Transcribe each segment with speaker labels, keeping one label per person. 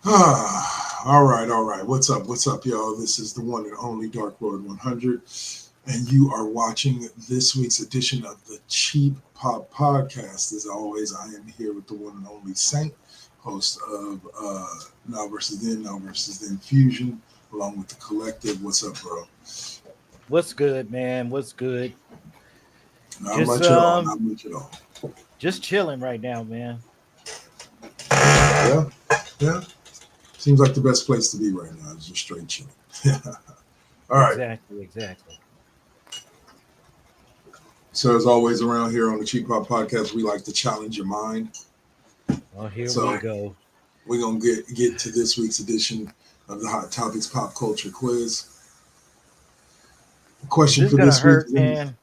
Speaker 1: All right, all right. What's up, y'all? This is the one and only Dark Lord 100, and you are watching this week's edition of the Cheap Pop Podcast. As always, I am here with the one and only Saint, host of Now versus Then Fusion, along with the collective. What's up, bro?
Speaker 2: What's good, man? What's good?
Speaker 1: Not
Speaker 2: Just
Speaker 1: much at all.
Speaker 2: um
Speaker 1: Not much at all.
Speaker 2: just chilling right now, man.
Speaker 1: Yeah, yeah. Seems like the best place to be right now is just straight chilling. All right.
Speaker 2: Exactly.
Speaker 1: So as always, around here on the Cheap Pop Podcast, we like to challenge your mind.
Speaker 2: Well, here we
Speaker 1: So
Speaker 2: go.
Speaker 1: we're gonna get to this week's edition of the Hot Topics Pop Culture Quiz. The
Speaker 2: Is
Speaker 1: question
Speaker 2: this
Speaker 1: for
Speaker 2: gonna
Speaker 1: this week
Speaker 2: hurt,
Speaker 1: is
Speaker 2: man?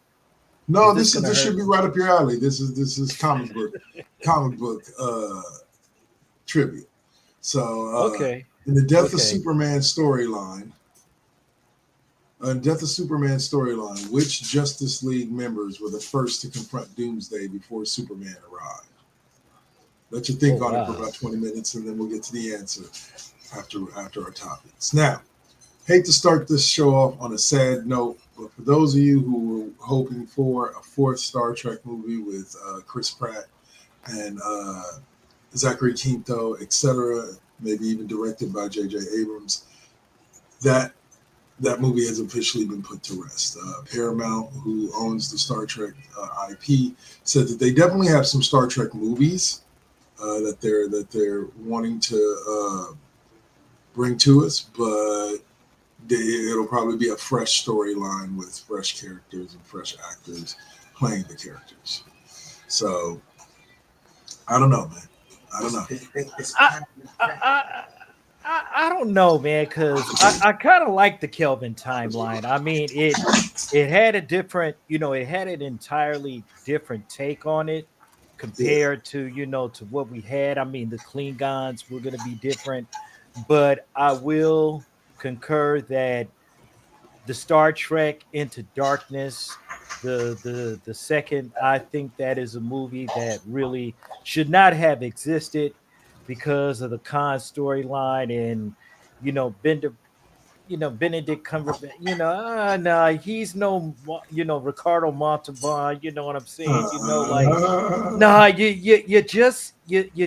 Speaker 2: Is
Speaker 1: no,
Speaker 2: this
Speaker 1: this is
Speaker 2: gonna
Speaker 1: this should
Speaker 2: hurt?
Speaker 1: be right up your alley. This is comic book trivia. So
Speaker 2: Okay.
Speaker 1: in the
Speaker 2: Okay.
Speaker 1: Death of Superman storyline, which Justice League members were the first to confront Doomsday before Superman arrived? Let you
Speaker 2: Oh
Speaker 1: think on it for
Speaker 2: wow.
Speaker 1: about 20 minutes, and then we'll get to the answer after our topics. Now, hate to start this show off on a sad note, but for those of you who were hoping for a fourth Star Trek movie with Chris Pratt and Zachary Quinto, etc., maybe even directed by J.J. Abrams, that that movie has officially been put to rest. Paramount, who owns the Star Trek IP, said that they definitely have some Star Trek movies that they're wanting to bring to us, but it'll probably be a fresh storyline with fresh characters and fresh actors playing the characters. So I don't know, man. I don't know.
Speaker 3: It's
Speaker 2: I
Speaker 3: kind of
Speaker 2: I I I don't know, man, because I kind of like the Kelvin timeline. I mean, it had a different, it had an entirely different take on it
Speaker 1: Yeah,
Speaker 2: compared to, to what we had. I mean, the Klingons were gonna be different, but I will concur that the Star Trek Into Darkness, the second, I think that is a movie that really should not have existed because of the Khan storyline and Bender, Benedict Cumberbatch, no, he's no, Ricardo Montalban, you know what I'm saying? Like,
Speaker 1: uh,
Speaker 2: nah, you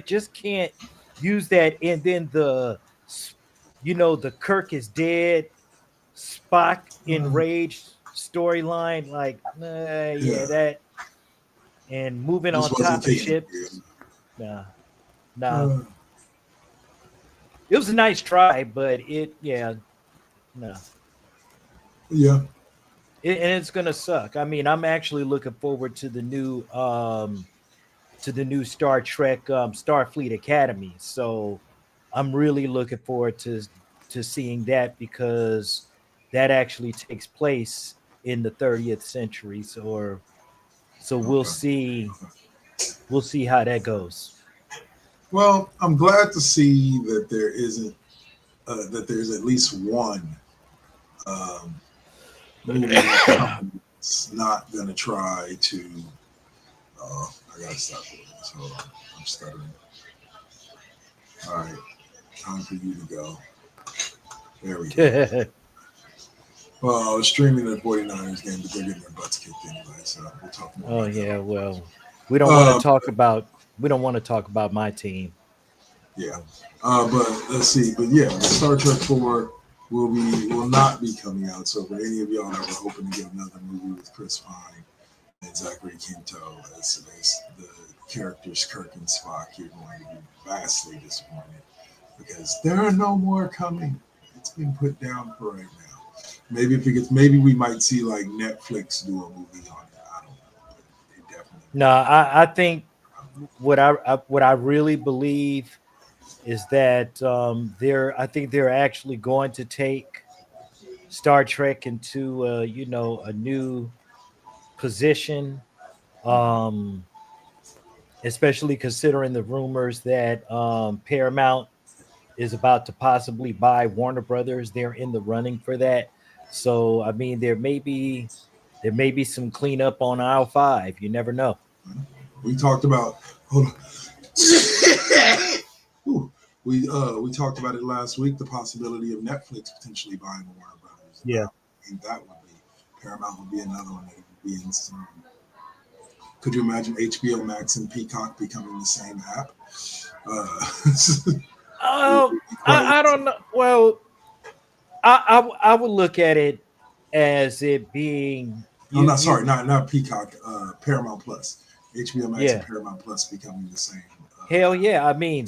Speaker 2: just can't use that. And then the Kirk is dead, Spock enraged storyline, like, yeah,
Speaker 1: yeah,
Speaker 2: that, and moving
Speaker 1: just
Speaker 2: on
Speaker 1: wasn't
Speaker 2: top of
Speaker 1: kicking.
Speaker 2: ships, nah, nah.
Speaker 1: Uh,
Speaker 2: It was a nice try, but yeah, no.
Speaker 1: yeah,
Speaker 2: And it's gonna suck. I mean, I'm actually looking forward to the new Star Trek, Starfleet Academy. So I'm really looking forward to seeing that because that actually takes place in the 30th century. So
Speaker 1: okay.
Speaker 2: we'll see how that goes.
Speaker 1: Well, I'm glad to see that there isn't that there's at least one um, movie that company's not gonna try to. I gotta stop doing this. Hold on, I'm stuttering. All right, time for you to go. There we go. Well, I was streaming the 49ers game, but they're getting their butts kicked anyway, so we'll talk more
Speaker 2: Oh
Speaker 1: about that.
Speaker 2: yeah, well, we don't want to
Speaker 1: Uh,
Speaker 2: talk about we don't want to talk about my team.
Speaker 1: yeah, but let's see. But yeah, the Star Trek 4 will not be coming out. So for any of y'all that were hoping to get another movie with Chris Pine and Zachary Quinto as the characters Kirk and Spock, you're going to be vastly disappointed because there are no more coming. It's been put down for right now. Maybe if it gets, maybe we might see like Netflix do a movie on it. I don't know, but it definitely
Speaker 2: No,
Speaker 1: won't be.
Speaker 2: I think what I really believe is that I think they're actually going to take Star Trek into a new position, um, especially considering the rumors that Paramount is about to possibly buy Warner Brothers. They're in the running for that. So I mean, there may be some cleanup on aisle five. You never know.
Speaker 1: We talked about hold on. Ooh. We talked about it last week. The possibility of Netflix potentially buying Warner Brothers. And
Speaker 2: Yeah.
Speaker 1: I think that would be Paramount would be another one that would be in some. Could you imagine HBO Max and Peacock becoming the same app? It would be quite.
Speaker 2: I don't know. Well, I would look at it as it being
Speaker 1: Oh, not
Speaker 2: you
Speaker 1: sorry, not Peacock. Paramount Plus, HBO Max and
Speaker 2: yeah.
Speaker 1: Paramount Plus becoming the same.
Speaker 2: Hell yeah. I mean,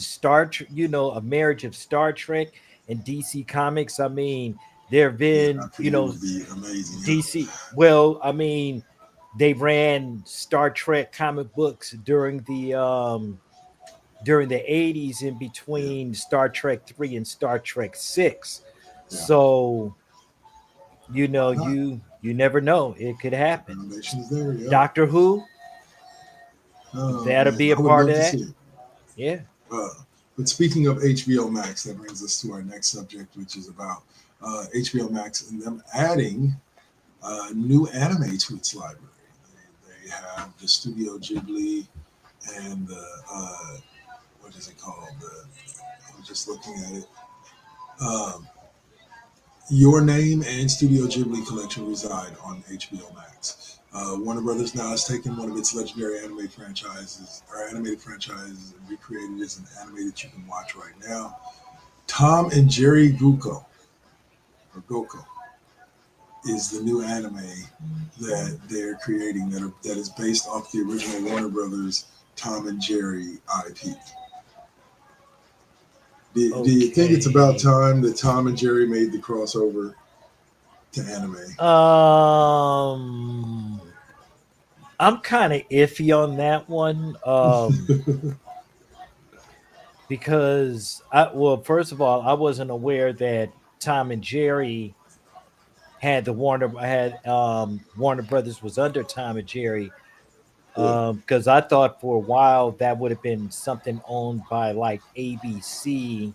Speaker 2: a marriage of Star Trek and DC Comics. I mean, there have
Speaker 1: Yeah,
Speaker 2: been,
Speaker 1: I think it would be amazing. Yeah,
Speaker 2: DC. Well, I mean, they ran Star Trek comic books during the 80s in
Speaker 1: yeah,
Speaker 2: between Star Trek 3 and Star Trek 6.
Speaker 1: yeah.
Speaker 2: So,
Speaker 1: Why not?
Speaker 2: you never know. It could
Speaker 1: The
Speaker 2: happen.
Speaker 1: foundation's there. Yeah.
Speaker 2: Doctor Who,
Speaker 1: Oh
Speaker 2: that'll
Speaker 1: man,
Speaker 2: be a
Speaker 1: I would
Speaker 2: part
Speaker 1: love
Speaker 2: of
Speaker 1: to
Speaker 2: that.
Speaker 1: see it.
Speaker 2: Yeah.
Speaker 1: Uh, but speaking of HBO Max, that brings us to our next subject, which is about HBO Max and them adding new anime to its library. They have the Studio Ghibli and the what is it called? I'm just looking at it. Um, Your Name and Studio Ghibli collection reside on HBO Max. Warner Brothers now has taken one of its legendary anime franchises, or animated franchises, and recreated it as an anime that you can watch right now. Tom and Jerry Goko, is the new anime that they're creating that is based off the original Warner Brothers Tom and Jerry IP. Do you think it's about
Speaker 2: Okay.
Speaker 1: time that Tom and Jerry made the crossover to anime?
Speaker 2: Um, I'm kind of iffy on that one. Because first of all, I wasn't aware that Tom and Jerry Warner Brothers was under Tom and Jerry.
Speaker 1: Yeah,
Speaker 2: Because I thought for a while that would have been something owned by like ABC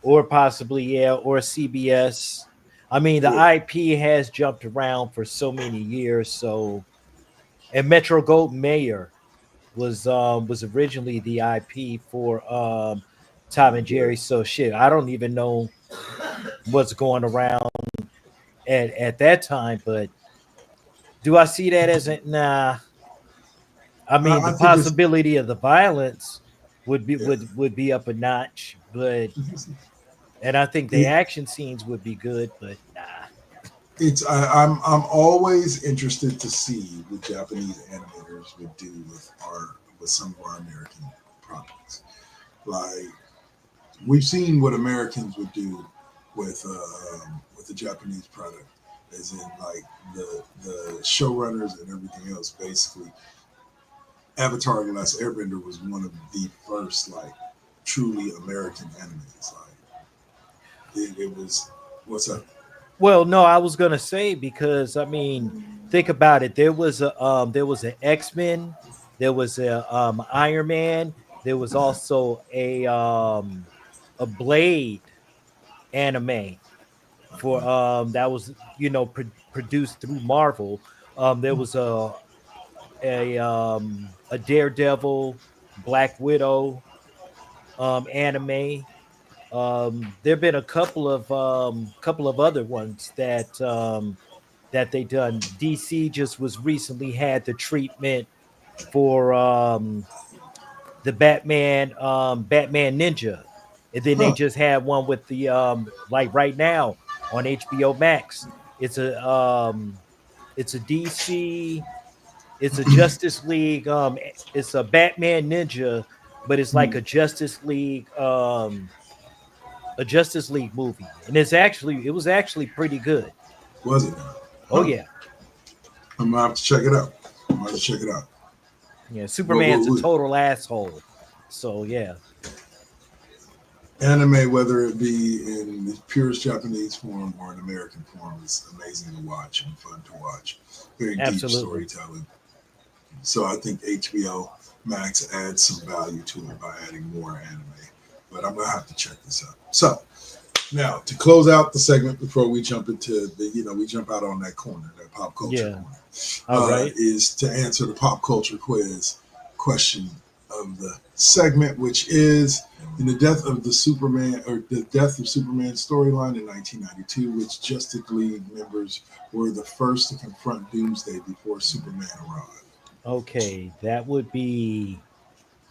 Speaker 2: or possibly or CBS. I mean, the
Speaker 1: yeah,
Speaker 2: IP has jumped around for so many years. So, and Metro Goldwyn Mayer was originally the IP for Tom
Speaker 1: Tom
Speaker 2: and
Speaker 1: and Jerry.
Speaker 2: Jerry. So shit, I don't even know what's going around at that time. But do I see that as a nah? I mean, the
Speaker 1: I think it's
Speaker 2: possibility of the violence
Speaker 1: yeah.
Speaker 2: would be up a notch, but and I think the
Speaker 1: It,
Speaker 2: action scenes would be good, but nah.
Speaker 1: I'm always interested to see what Japanese animators would do with some of our American products. Like we've seen what Americans would do with the Japanese product, as in like the showrunners and everything else. Basically, Avatar: The Last Airbender was one of the first like truly American animes. Like it was. What's up?
Speaker 2: Well, no, I was gonna say because I mean, think about it. There was an X Men, there was a Iron Man, there was
Speaker 1: Uh,
Speaker 2: also a Blade anime for that was produced through Marvel. There was a Daredevil, Black Widow anime. There have been a couple of other ones that they done. DC just was recently had the treatment for the Batman Ninja, and then they
Speaker 1: huh.
Speaker 2: just had one with the like right now on HBO Max. It's a um, it's a DC, it's a Justice League. It's a Batman Ninja, but it's like a Justice League movie, and it was actually pretty good.
Speaker 1: Was it?
Speaker 2: Oh
Speaker 1: Huh.
Speaker 2: yeah,
Speaker 1: I'm gonna have to check it out. I'm gonna have to check it out.
Speaker 2: yeah.
Speaker 1: What
Speaker 2: Superman's a
Speaker 1: would
Speaker 2: total asshole, so yeah,
Speaker 1: anime, whether it be in the purest Japanese form or in American form, is amazing to watch and fun to watch. Very deep
Speaker 2: absolutely.
Speaker 1: storytelling. So I think HBO Max adds some value to it by adding more anime. But I'm gonna have to check this out. So now to close out the segment before we jump into we jump out on that corner, that pop culture
Speaker 2: Yeah.
Speaker 1: corner,
Speaker 2: All right.
Speaker 1: is to answer the pop culture quiz question of the segment, which is In the death of the Superman or the death of Superman storyline in 1992, which Justice League members were the first to confront Doomsday before Superman arrived.
Speaker 2: Okay, that would be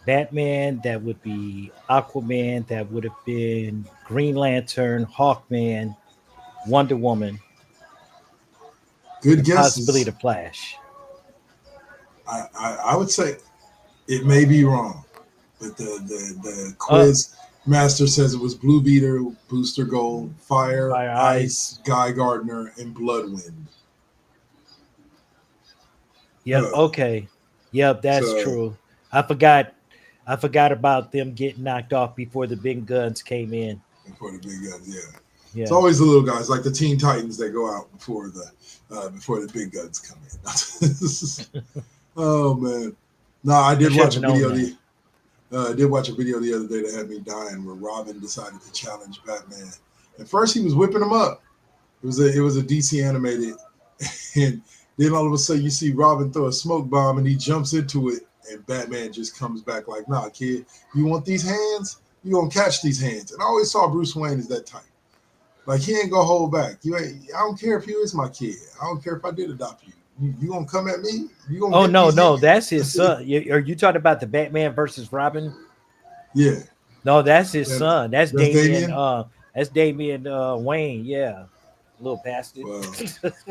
Speaker 2: Batman, that would be Aquaman, that would have been Green Lantern, Hawkman, Wonder Woman,
Speaker 1: Good
Speaker 2: and possibly
Speaker 1: guesses.
Speaker 2: the Flash.
Speaker 1: I would say it may be wrong, but the
Speaker 2: Uh,
Speaker 1: quiz master says it was Blue Beetle, Booster Gold, Fire,
Speaker 2: Fire
Speaker 1: Ice,
Speaker 2: Eyes.
Speaker 1: Guy Gardner, and Bloodwind.
Speaker 2: Yep.
Speaker 1: Huh.
Speaker 2: Okay. Yep, that's
Speaker 1: So
Speaker 2: true. I forgot. I forgot about them getting knocked off before the big guns came in.
Speaker 1: before the big guns, yeah. It's
Speaker 2: Yeah.
Speaker 1: always the little guys, like the Teen Titans, that go out before the big guns come in. Oh man, no, I
Speaker 2: I
Speaker 1: did
Speaker 2: should
Speaker 1: watch
Speaker 2: have
Speaker 1: a
Speaker 2: known
Speaker 1: video
Speaker 2: that.
Speaker 1: I did watch a video the other day that had me dying, where Robin decided to challenge Batman. At first, he was whipping him up. It was a DC animated, and then all of a sudden you see Robin throw a smoke bomb and he jumps into it, and Batman just comes back like, "Nah, kid, you want these hands? You gonna catch these hands?" And I always saw Bruce Wayne as that type. Like he ain't gonna hold back. You ain't. I don't care if you is my kid. I don't care if I did adopt you. You gonna come at me? You gonna
Speaker 2: Oh
Speaker 1: get
Speaker 2: no,
Speaker 1: these
Speaker 2: no,
Speaker 1: hands?
Speaker 2: that's his son. Are you talking about the Batman versus Robin?
Speaker 1: Yeah,
Speaker 2: No, that's his
Speaker 1: that,
Speaker 2: son. That's
Speaker 1: that's
Speaker 2: Damian.
Speaker 1: Damien.
Speaker 2: That's Damian Wayne. Yeah, little bastard.
Speaker 1: Well,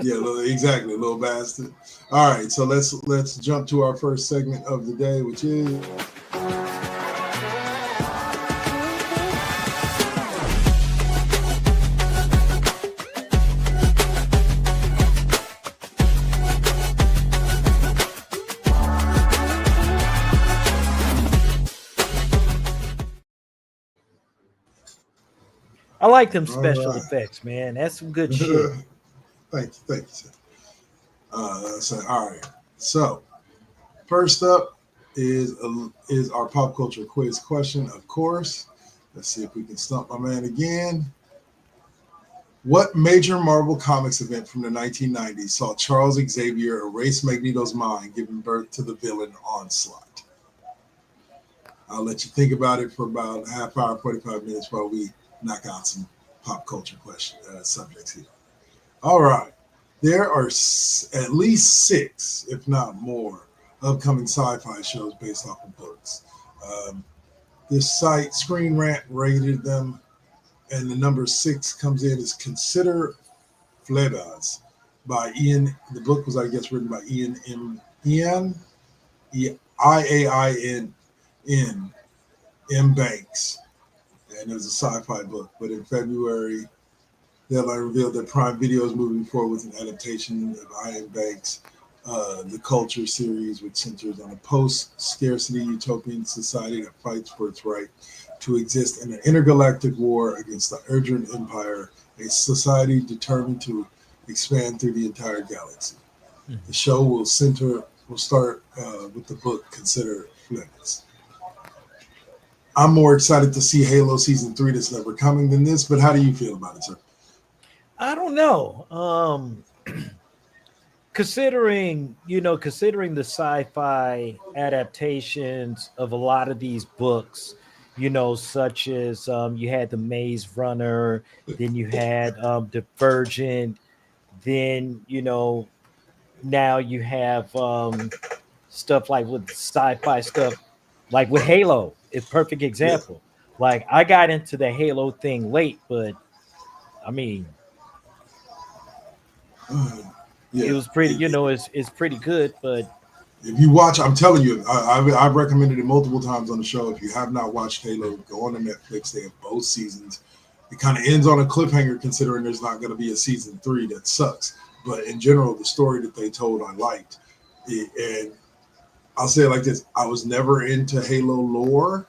Speaker 1: yeah, exactly, little bastard. All right, so let's jump to our first segment of the day, which is
Speaker 2: I like them
Speaker 1: all
Speaker 2: special
Speaker 1: right.
Speaker 2: effects, man. That's some good shit.
Speaker 1: Thank you, sir. So all right. So first up is our pop culture quiz question, of course. Let's see if we can stump my man again. What major Marvel Comics event from the 1990s saw Charles Xavier erase Magneto's mind, giving birth to the villain Onslaught? I'll let you think about it for about a half hour, 45 minutes while we knock out some pop culture question subjects here. All right. There are at least 6, if not more, upcoming sci-fi shows based off of books. Um, this site, Screen Rant, rated them, and the number 6 comes in as Consider Flebas by Ian. The book was, I guess, written by Ian Iain M. Banks, and it was a sci-fi book. But in February, Deadline revealed that Prime Video is moving forward with an adaptation of Ian Banks' The Culture series, which centers on a post-scarcity utopian society that fights for its right to exist in an intergalactic war against the Erdran Empire, a society determined to expand through the entire galaxy. The show will start with the book Consider Flex. I'm more excited to see Halo season 3 that's never coming than this, but how do you feel about it, sir?
Speaker 2: I don't know. Considering the sci-fi adaptations of a lot of these books, such as you had the Maze Runner, then you had Divergent, then now you have stuff like with sci-fi stuff, like with Halo, is perfect
Speaker 1: Yeah.
Speaker 2: example. Like I got into the Halo thing late, but I mean,
Speaker 1: Uh,
Speaker 2: it
Speaker 1: yeah.
Speaker 2: was pretty. It's pretty good, but
Speaker 1: If you watch, I'm telling you, I've recommended it multiple times on the show. If you have not watched Halo, go on to Netflix. They have both seasons. It kind of ends on a cliffhanger, considering there's not going to be a season 3. That sucks. But in general, the story that they told, I liked. And I'll say it like this: I was never into Halo lore,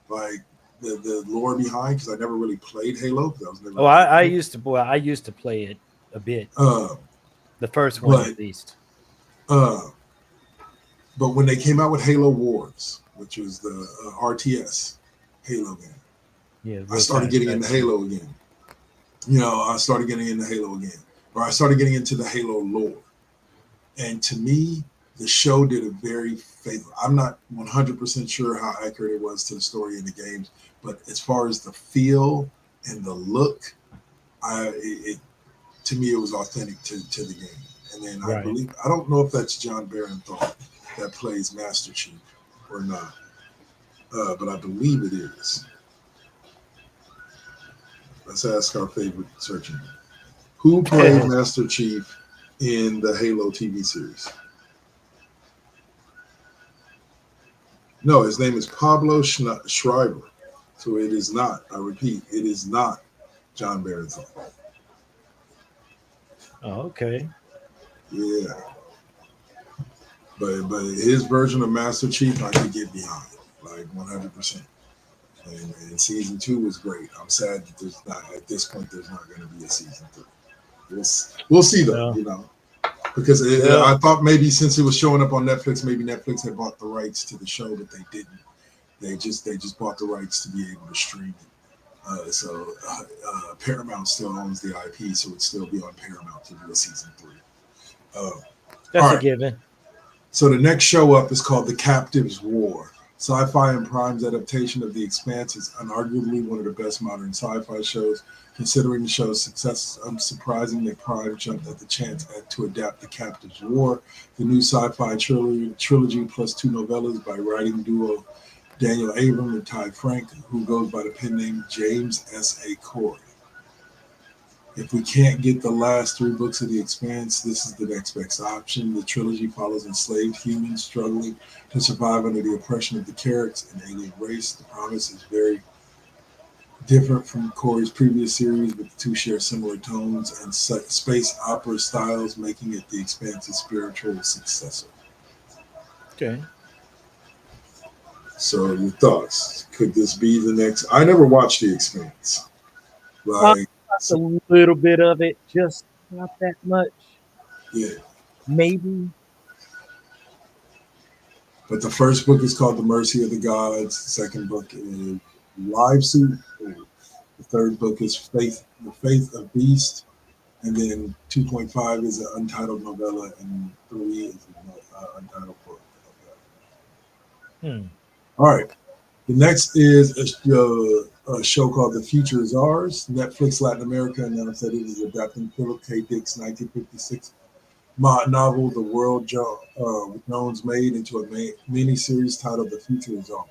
Speaker 1: like the lore behind, because I never really played Halo because I was never
Speaker 2: oh,
Speaker 1: a
Speaker 2: I
Speaker 1: gamer.
Speaker 2: used to, boy, I used to play it a bit,
Speaker 1: Uh,
Speaker 2: the first one
Speaker 1: but
Speaker 2: at least.
Speaker 1: uh, but when they came out with Halo Wars, which was the RTS Halo game,
Speaker 2: Yeah,
Speaker 1: I
Speaker 2: real
Speaker 1: started
Speaker 2: time
Speaker 1: getting into
Speaker 2: strategy.
Speaker 1: Halo again. I started getting into Halo again, or I started getting into the Halo lore. And to me, the show did a very faithful. I'm not 100% sure how accurate it was to the story in the games, but as far as the feel and the look, it to me it was authentic to the game. And then I
Speaker 2: Right.
Speaker 1: believe I don't know if that's John Barenthal that plays Master Chief or not, but I believe it is. Let's ask our favorite search engine. Who played Master Chief in the Halo TV series? No, his name is Pablo Schreiber. So it is not. I repeat, it is not John Barenthal.
Speaker 2: Oh, okay.
Speaker 1: Yeah, but his version of Master Chief, I could get behind, like 100%. And season two was great. I'm sad that there's not at this point. There's not going to be a season three. We'll see though.
Speaker 2: Well,
Speaker 1: You know, because
Speaker 2: well,
Speaker 1: I thought maybe since it was showing up on Netflix, maybe Netflix had bought the rights to the show, but they didn't. They just bought the rights to be able to stream it. So Paramount still owns the IP, so it'd still be on Paramount to do a season three. Uh,
Speaker 2: that's
Speaker 1: all
Speaker 2: a
Speaker 1: right.
Speaker 2: given.
Speaker 1: So the next show up is called The Captive's War. Sci-fi and Prime's adaptation of The Expanse is unarguably one of the best modern sci-fi shows. Considering the show's success, it's unsurprising that Prime jumped at the chance to adapt The Captive's War, the new sci-fi trilogy plus two novellas by writing duo Daniel Abram and Ty Frank, who goes by the pen name James S. A. Corey. If we can't get the last three books of The Expanse, this is the next best option. The trilogy follows enslaved humans struggling to survive under the oppression of the Carracks, an alien race. The promise is very different from Corey's previous series, but the two share similar tones and space opera styles, making it The Expanse's spiritual successor.
Speaker 2: Okay.
Speaker 1: So, your thoughts? Could this be the next? I never watched The Expanse.
Speaker 2: I
Speaker 1: Like,
Speaker 2: watched a
Speaker 1: so,
Speaker 2: little bit of it, just not that much.
Speaker 1: yeah.
Speaker 2: Maybe.
Speaker 1: But the first book is called The Mercy of the Gods. The second book is Live Suit. The third book is The Faith of Beast. And then 2.5 is an untitled novella, and 3 is an untitled book.
Speaker 2: Hmm.
Speaker 1: All right. The next is a show called The Future Is Ours. Netflix Latin America announced that it is adapting Philip K. Dick's 1956 novel, The World Jones Made, into a mini-series titled The Future Is Ours.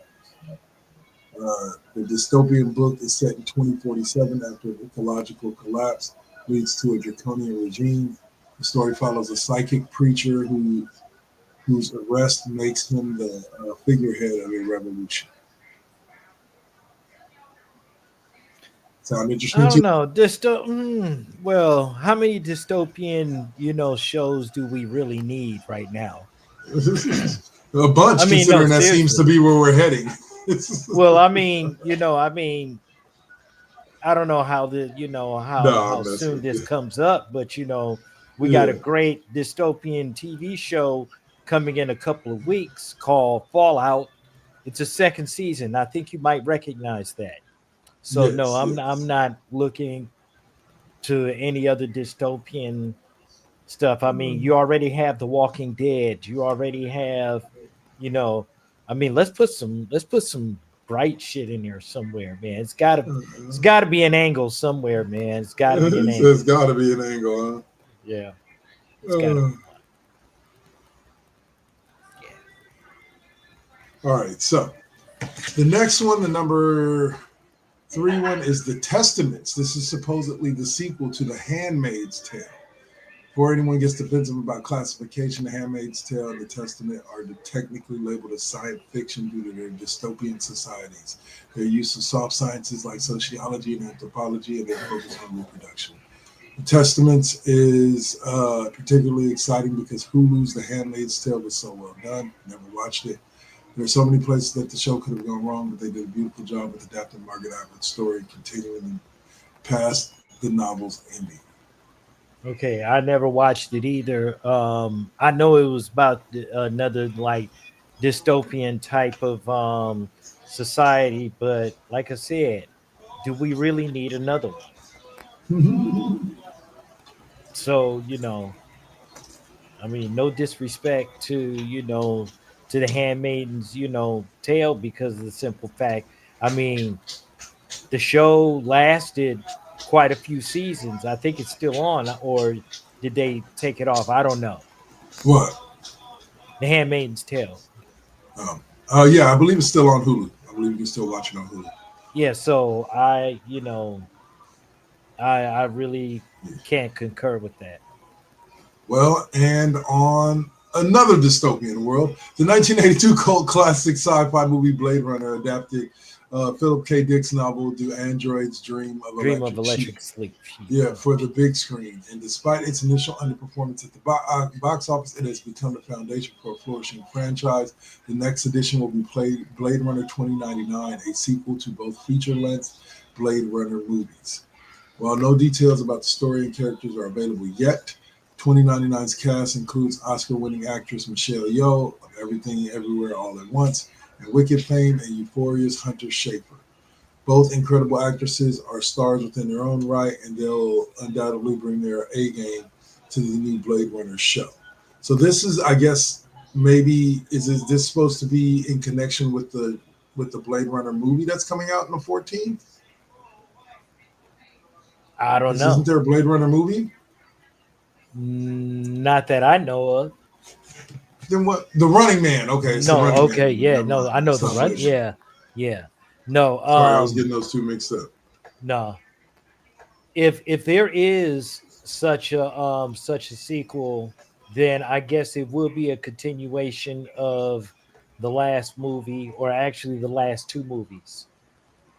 Speaker 1: The dystopian book is set in 2047 after an ecological collapse leads to a draconian regime. The story follows a psychic preacher whose arrest makes him the figurehead of a revolution. Sound
Speaker 2: I
Speaker 1: interesting
Speaker 2: don't
Speaker 1: too?
Speaker 2: know. Well, how many dystopian, shows do we really need right now?
Speaker 1: A bunch,
Speaker 2: I mean, no,
Speaker 1: considering that seems to
Speaker 2: seriously.
Speaker 1: be where we're heading.
Speaker 2: Well, I don't know how
Speaker 1: No,
Speaker 2: how
Speaker 1: I'm messing
Speaker 2: soon
Speaker 1: with
Speaker 2: this
Speaker 1: you.
Speaker 2: comes up, but we got a
Speaker 1: Yeah.
Speaker 2: great dystopian TV show coming in a couple of weeks called Fallout. It's a second season. I think you might recognize that. So no,
Speaker 1: Yes.
Speaker 2: I'm
Speaker 1: Yes.
Speaker 2: not looking to any other dystopian stuff. I mean, you already have The Walking Dead. You already have, you know, I mean, let's put some bright shit in there somewhere, man. It's gotta be an angle somewhere, man. It's gotta be an
Speaker 1: There's
Speaker 2: angle.
Speaker 1: got to be an angle,
Speaker 2: Yeah,
Speaker 1: huh?
Speaker 2: it's gotta be one. Yeah.
Speaker 1: All right. So the next one, the number three one, is The Testaments. This is supposedly the sequel to The Handmaid's Tale. Before anyone gets defensive about classification, The Handmaid's Tale and The Testament are technically labeled as science fiction due to their dystopian societies. Their use of soft sciences like sociology and anthropology, and their focus on reproduction. The Testaments is particularly exciting because Hulu's The Handmaid's Tale was so well done. Never watched it. There are so many places that the show could have gone wrong, but they did a beautiful job with adapting Margaret Atwood's story, continuing past the novel's ending.
Speaker 2: Okay, I never watched it either. I know it was about another like dystopian type of society, but like I said, do we really need another one? So I mean, no disrespect to to the handmaidens tale, because of the simple fact. I mean, the show lasted quite a few seasons. I think it's still on, or did they take it off? I don't know.
Speaker 1: What?
Speaker 2: The Handmaid's Tale.
Speaker 1: Yeah, I believe it's still on Hulu. I believe you can still watch it on Hulu.
Speaker 2: Yeah, so I really
Speaker 1: Yeah.
Speaker 2: can't concur with that.
Speaker 1: Well, and on another dystopian world, the 1982 cult classic sci-fi movie Blade Runner adapted Philip K. Dick's novel "Do Androids Dream of
Speaker 2: Dream of
Speaker 1: Electric Sheep?"
Speaker 2: Electric Sleep. Sheep.
Speaker 1: Yeah, for the big screen. And despite its initial underperformance at the box office, it has become the foundation for a flourishing franchise. The next edition will be Blade Runner 2099, a sequel to both feature-length Blade Runner movies. While no details about the story and characters are available yet, 2099's cast includes Oscar-winning actress Michelle Yeoh of Everything Everywhere All at Once and Wicked fame, and Euphoria's Hunter Schafer. Both incredible actresses are stars within their own right, and they'll undoubtedly bring their A game to the new Blade Runner show. So this is, I guess, maybe is this supposed to be in connection with the Blade Runner movie that's coming out in the 14th?
Speaker 2: I don't
Speaker 1: Because isn't
Speaker 2: know.
Speaker 1: there a Blade Runner movie?
Speaker 2: Not that I know of.
Speaker 1: Then what? The Running Man. Okay, it's the
Speaker 2: No,
Speaker 1: Running Man
Speaker 2: okay,
Speaker 1: movie.
Speaker 2: yeah,
Speaker 1: Never
Speaker 2: no,
Speaker 1: mind.
Speaker 2: I know
Speaker 1: It's
Speaker 2: the
Speaker 1: not
Speaker 2: run.
Speaker 1: Blade Runner.
Speaker 2: Yeah, yeah. No,
Speaker 1: Sorry, I was getting those two mixed up.
Speaker 2: no. If there is such a sequel, then I guess it will be a continuation of the last movie, or actually the last two movies,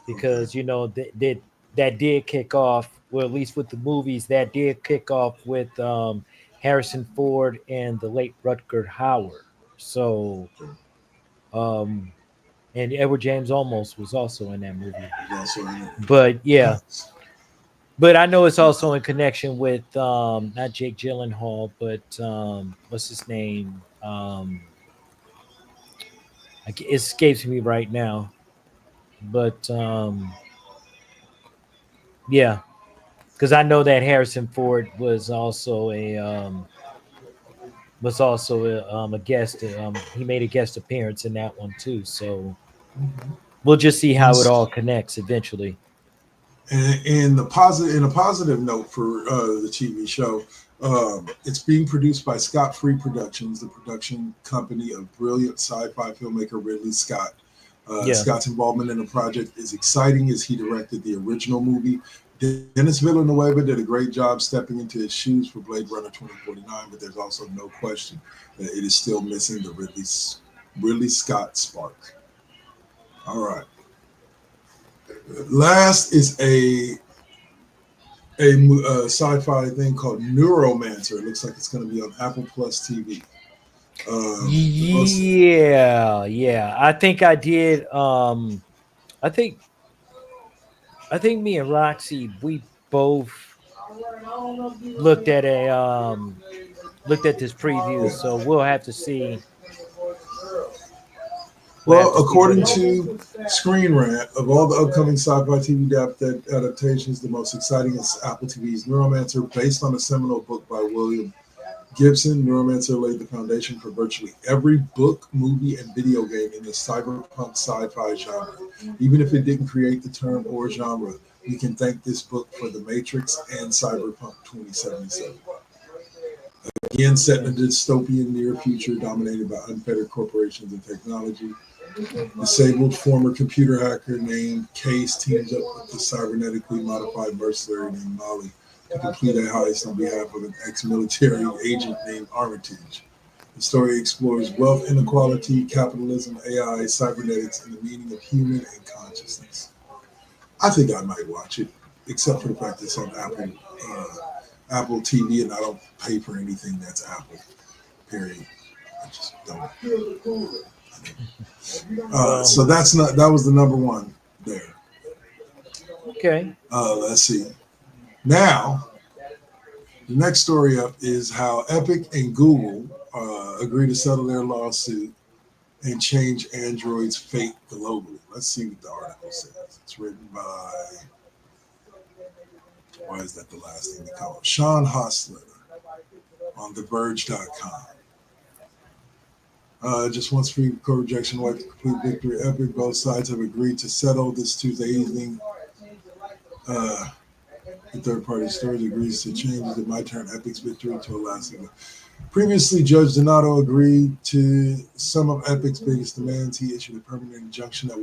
Speaker 1: Okay.
Speaker 2: because that did kick off, well, at least with the movies, that did kick off with Harrison Ford and the late Rutger Hauer. So
Speaker 1: Okay.
Speaker 2: um and Edward James Olmos was also in that movie.
Speaker 1: There's also in it.
Speaker 2: But yeah,
Speaker 1: Nice.
Speaker 2: but I know it's also in connection with not Jake Gyllenhaal, but what's his name? It escapes me right now. But yeah, because I know that Harrison Ford was also a guest. He made a guest appearance in that one too. So we'll just see
Speaker 1: And,
Speaker 2: how it all connects eventually.
Speaker 1: in a positive note for the TV show, it's being produced by Scott Free Productions, the production company of brilliant sci-fi filmmaker Ridley Scott.
Speaker 2: Yeah.
Speaker 1: Scott's involvement in the project is exciting as he directed the original movie. Dennis Villeneuve did a great job stepping into his shoes for Blade Runner 2049, but there's also no question that it is still missing the Ridley Scott spark. All right. Last is a sci-fi thing called Neuromancer. It looks like it's going to be on Apple Plus TV. The most
Speaker 2: Yeah, yeah. I think I did. I think I think me and Roxy, we both looked at a looked at this preview,
Speaker 1: yeah.
Speaker 2: so we'll have to see. We'll have
Speaker 1: Well,
Speaker 2: to see what
Speaker 1: according
Speaker 2: it is.
Speaker 1: to Screen Rant, of all the upcoming sci-fi TV adaptations, the most exciting is Apple TV's Neuromancer, based on a seminal book by William Gibson. Neuromancer laid the foundation for virtually every book, movie, and video game in the cyberpunk sci-fi genre. Even if it didn't create the term or genre, we can thank this book for The Matrix and Cyberpunk 2077. Again, set in a dystopian near future dominated by unfettered corporations and technology, disabled former computer hacker named Case teams up with the cybernetically modified mercenary named Molly to complete a heist on behalf of an ex-military agent named Armitage. The story explores wealth inequality, capitalism, AI, cybernetics, and the meaning of human and consciousness. I think I might watch it, except for the fact it's on uh, Apple TV, and I don't pay for anything that's Apple. Period. I just don't.
Speaker 2: Well,
Speaker 1: So that was the number one there.
Speaker 2: okay.
Speaker 1: Let's see. Now the next story up is how Epic and Google agree to settle their lawsuit and change Android's fate globally. Let's see what the article says. It's written by, why is that the last thing to come? Sean Hostler. on TheVerge.com. Just once free court rejection wiped the complete victory epic. Both sides have agreed to settle this Tuesday evening. The third party storage agrees to changes the My Turn Epic's victory to a lasting. Previously, Judge Donato agreed to some of Epic's biggest demands. He issued a permanent injunction that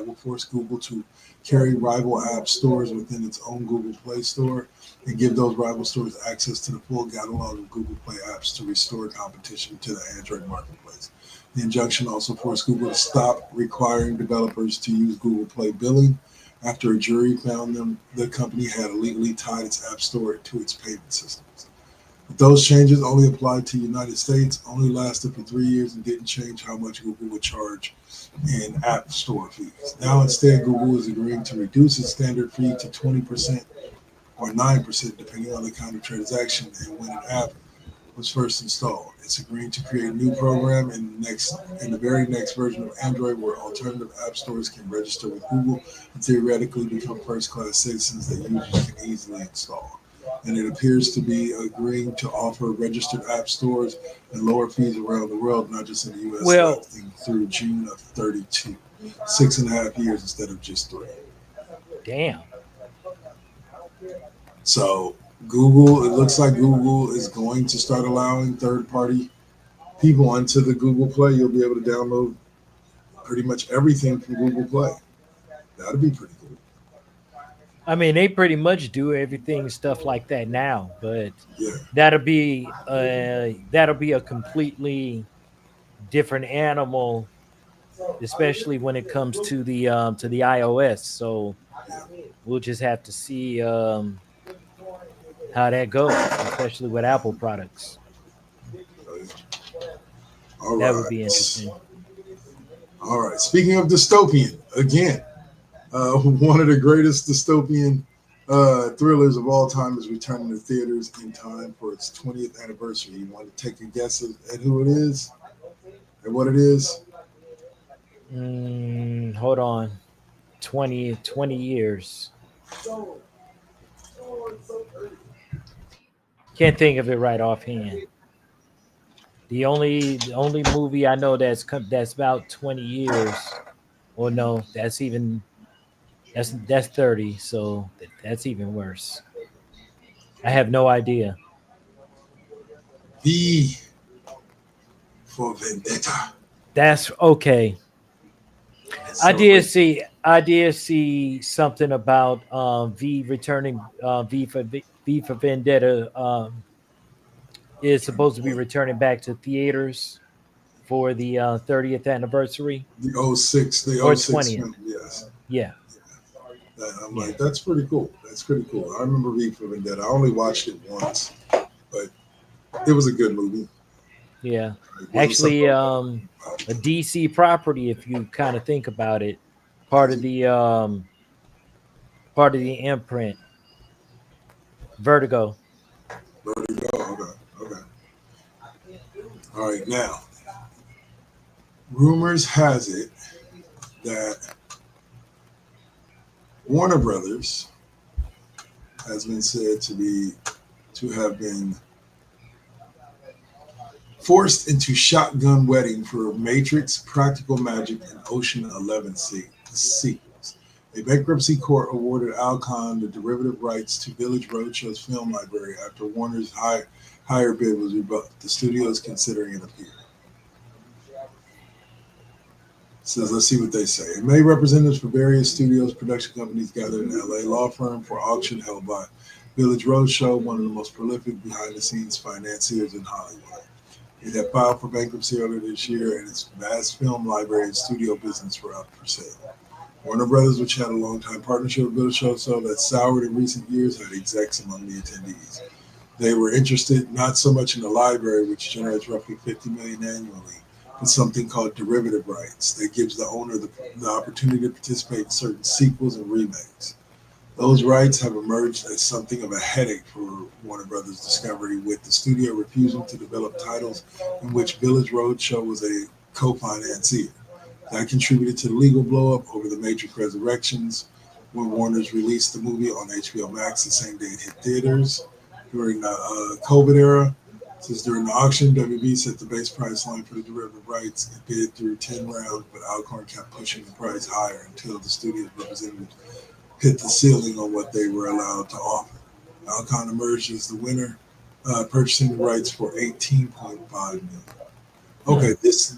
Speaker 1: will force Google to carry rival app stores within its own Google Play Store and give those rival stores access to the full catalog of Google Play apps to restore competition to the Android marketplace. The injunction also forced Google to stop requiring developers to use Google Play billing after a jury found the company had illegally tied its app store to its payment systems. But those changes only applied to the United States, only lasted for 3 years, and didn't change how much Google would charge in app store fees. Now instead, Google is agreeing to reduce its standard fee to 20% or 9%, depending on the kind of transaction and when an app was first installed. It's agreeing to create a new program in the very next version of Android where alternative app stores can register with Google and theoretically become first-class citizens that users can easily install. And it appears to be agreeing to offer registered app stores and lower fees around the world, not just in the U.S.
Speaker 2: Well,
Speaker 1: lasting through June of 32, 6.5 years instead of just 3.
Speaker 2: damn.
Speaker 1: So Google, it looks like Google is going to start allowing third-party people onto the Google Play. You'll be able to download pretty much everything from Google Play. That'd be pretty cool.
Speaker 2: I mean, they pretty much do everything stuff like that now, but
Speaker 1: Yeah,
Speaker 2: that'll be a completely different animal, especially when it comes to the iOS. So
Speaker 1: yeah.
Speaker 2: we'll just have to see how that goes, especially with Apple products.
Speaker 1: All
Speaker 2: That would
Speaker 1: right.
Speaker 2: be interesting.
Speaker 1: All right. Speaking of dystopian, again, one of the greatest dystopian thrillers of all time is returning to theaters in time for its 20th anniversary. You want to take a guess at who it is and what it is?
Speaker 2: Hold on. 20 years. Can't think of it right offhand. The only movie I know that's about 20 years. Or no, that's 30, so that's even worse. I have no idea.
Speaker 1: V for Vendetta.
Speaker 2: That's okay.
Speaker 1: Celebrate.
Speaker 2: I did see something about V returning V for Vendetta is
Speaker 1: Trying to
Speaker 2: supposed to be
Speaker 1: point.
Speaker 2: returning back to theaters for the 30th anniversary
Speaker 1: The '06, the
Speaker 2: or
Speaker 1: '06
Speaker 2: 20th.
Speaker 1: film, yes.
Speaker 2: Yeah,
Speaker 1: I'm
Speaker 2: yeah,
Speaker 1: like, that's pretty cool. That's pretty cool. I remember V for Vendetta. I only watched it once, but it was a good movie.
Speaker 2: yeah.
Speaker 1: It wasn't
Speaker 2: Actually,
Speaker 1: something.
Speaker 2: a DC property if you kind of think about it. Part of
Speaker 1: Crazy.
Speaker 2: the imprint Vertigo.
Speaker 1: Where to go? Okay, okay. All right. Now, rumors has it that Warner Brothers has been said to have been forced into shotgun wedding for Matrix, Practical Magic, and Ocean 11 sequels. A bankruptcy court awarded Alcon the derivative rights to Village Roadshow's film library after Warner's higher bid was rebuffed. The studio is considering an appeal. Says, let's see what they say. In May, representatives for various studios, production companies gathered in LA law firm for auction held by Village Roadshow, one of the most prolific behind-the-scenes financiers in Hollywood. It had filed for bankruptcy earlier this year, and its vast film library and studio business were up for sale. Warner Brothers, which had a long-time partnership with Village Roadshow that soured in recent years, had execs among the attendees. They were interested not so much in the library, which generates roughly $50 million annually, but something called derivative rights that gives the owner the opportunity to participate in certain sequels and remakes. Those rights have emerged as something of a headache for Warner Brothers Discovery, with the studio refusing to develop titles in which Village Roadshow was a co-financier. That contributed to the legal blowup over the Matrix Resurrections when Warner's released the movie on HBO Max the same day it hit theaters during the COVID era. Says during the auction, WB set the base price line for the derivative rights and bid through 10 rounds, but Alcorn kept pushing the price higher until the studio's representatives hit the ceiling on what they were allowed to offer. Alcon emerged as the winner, purchasing the rights for 18.5 million. Okay, this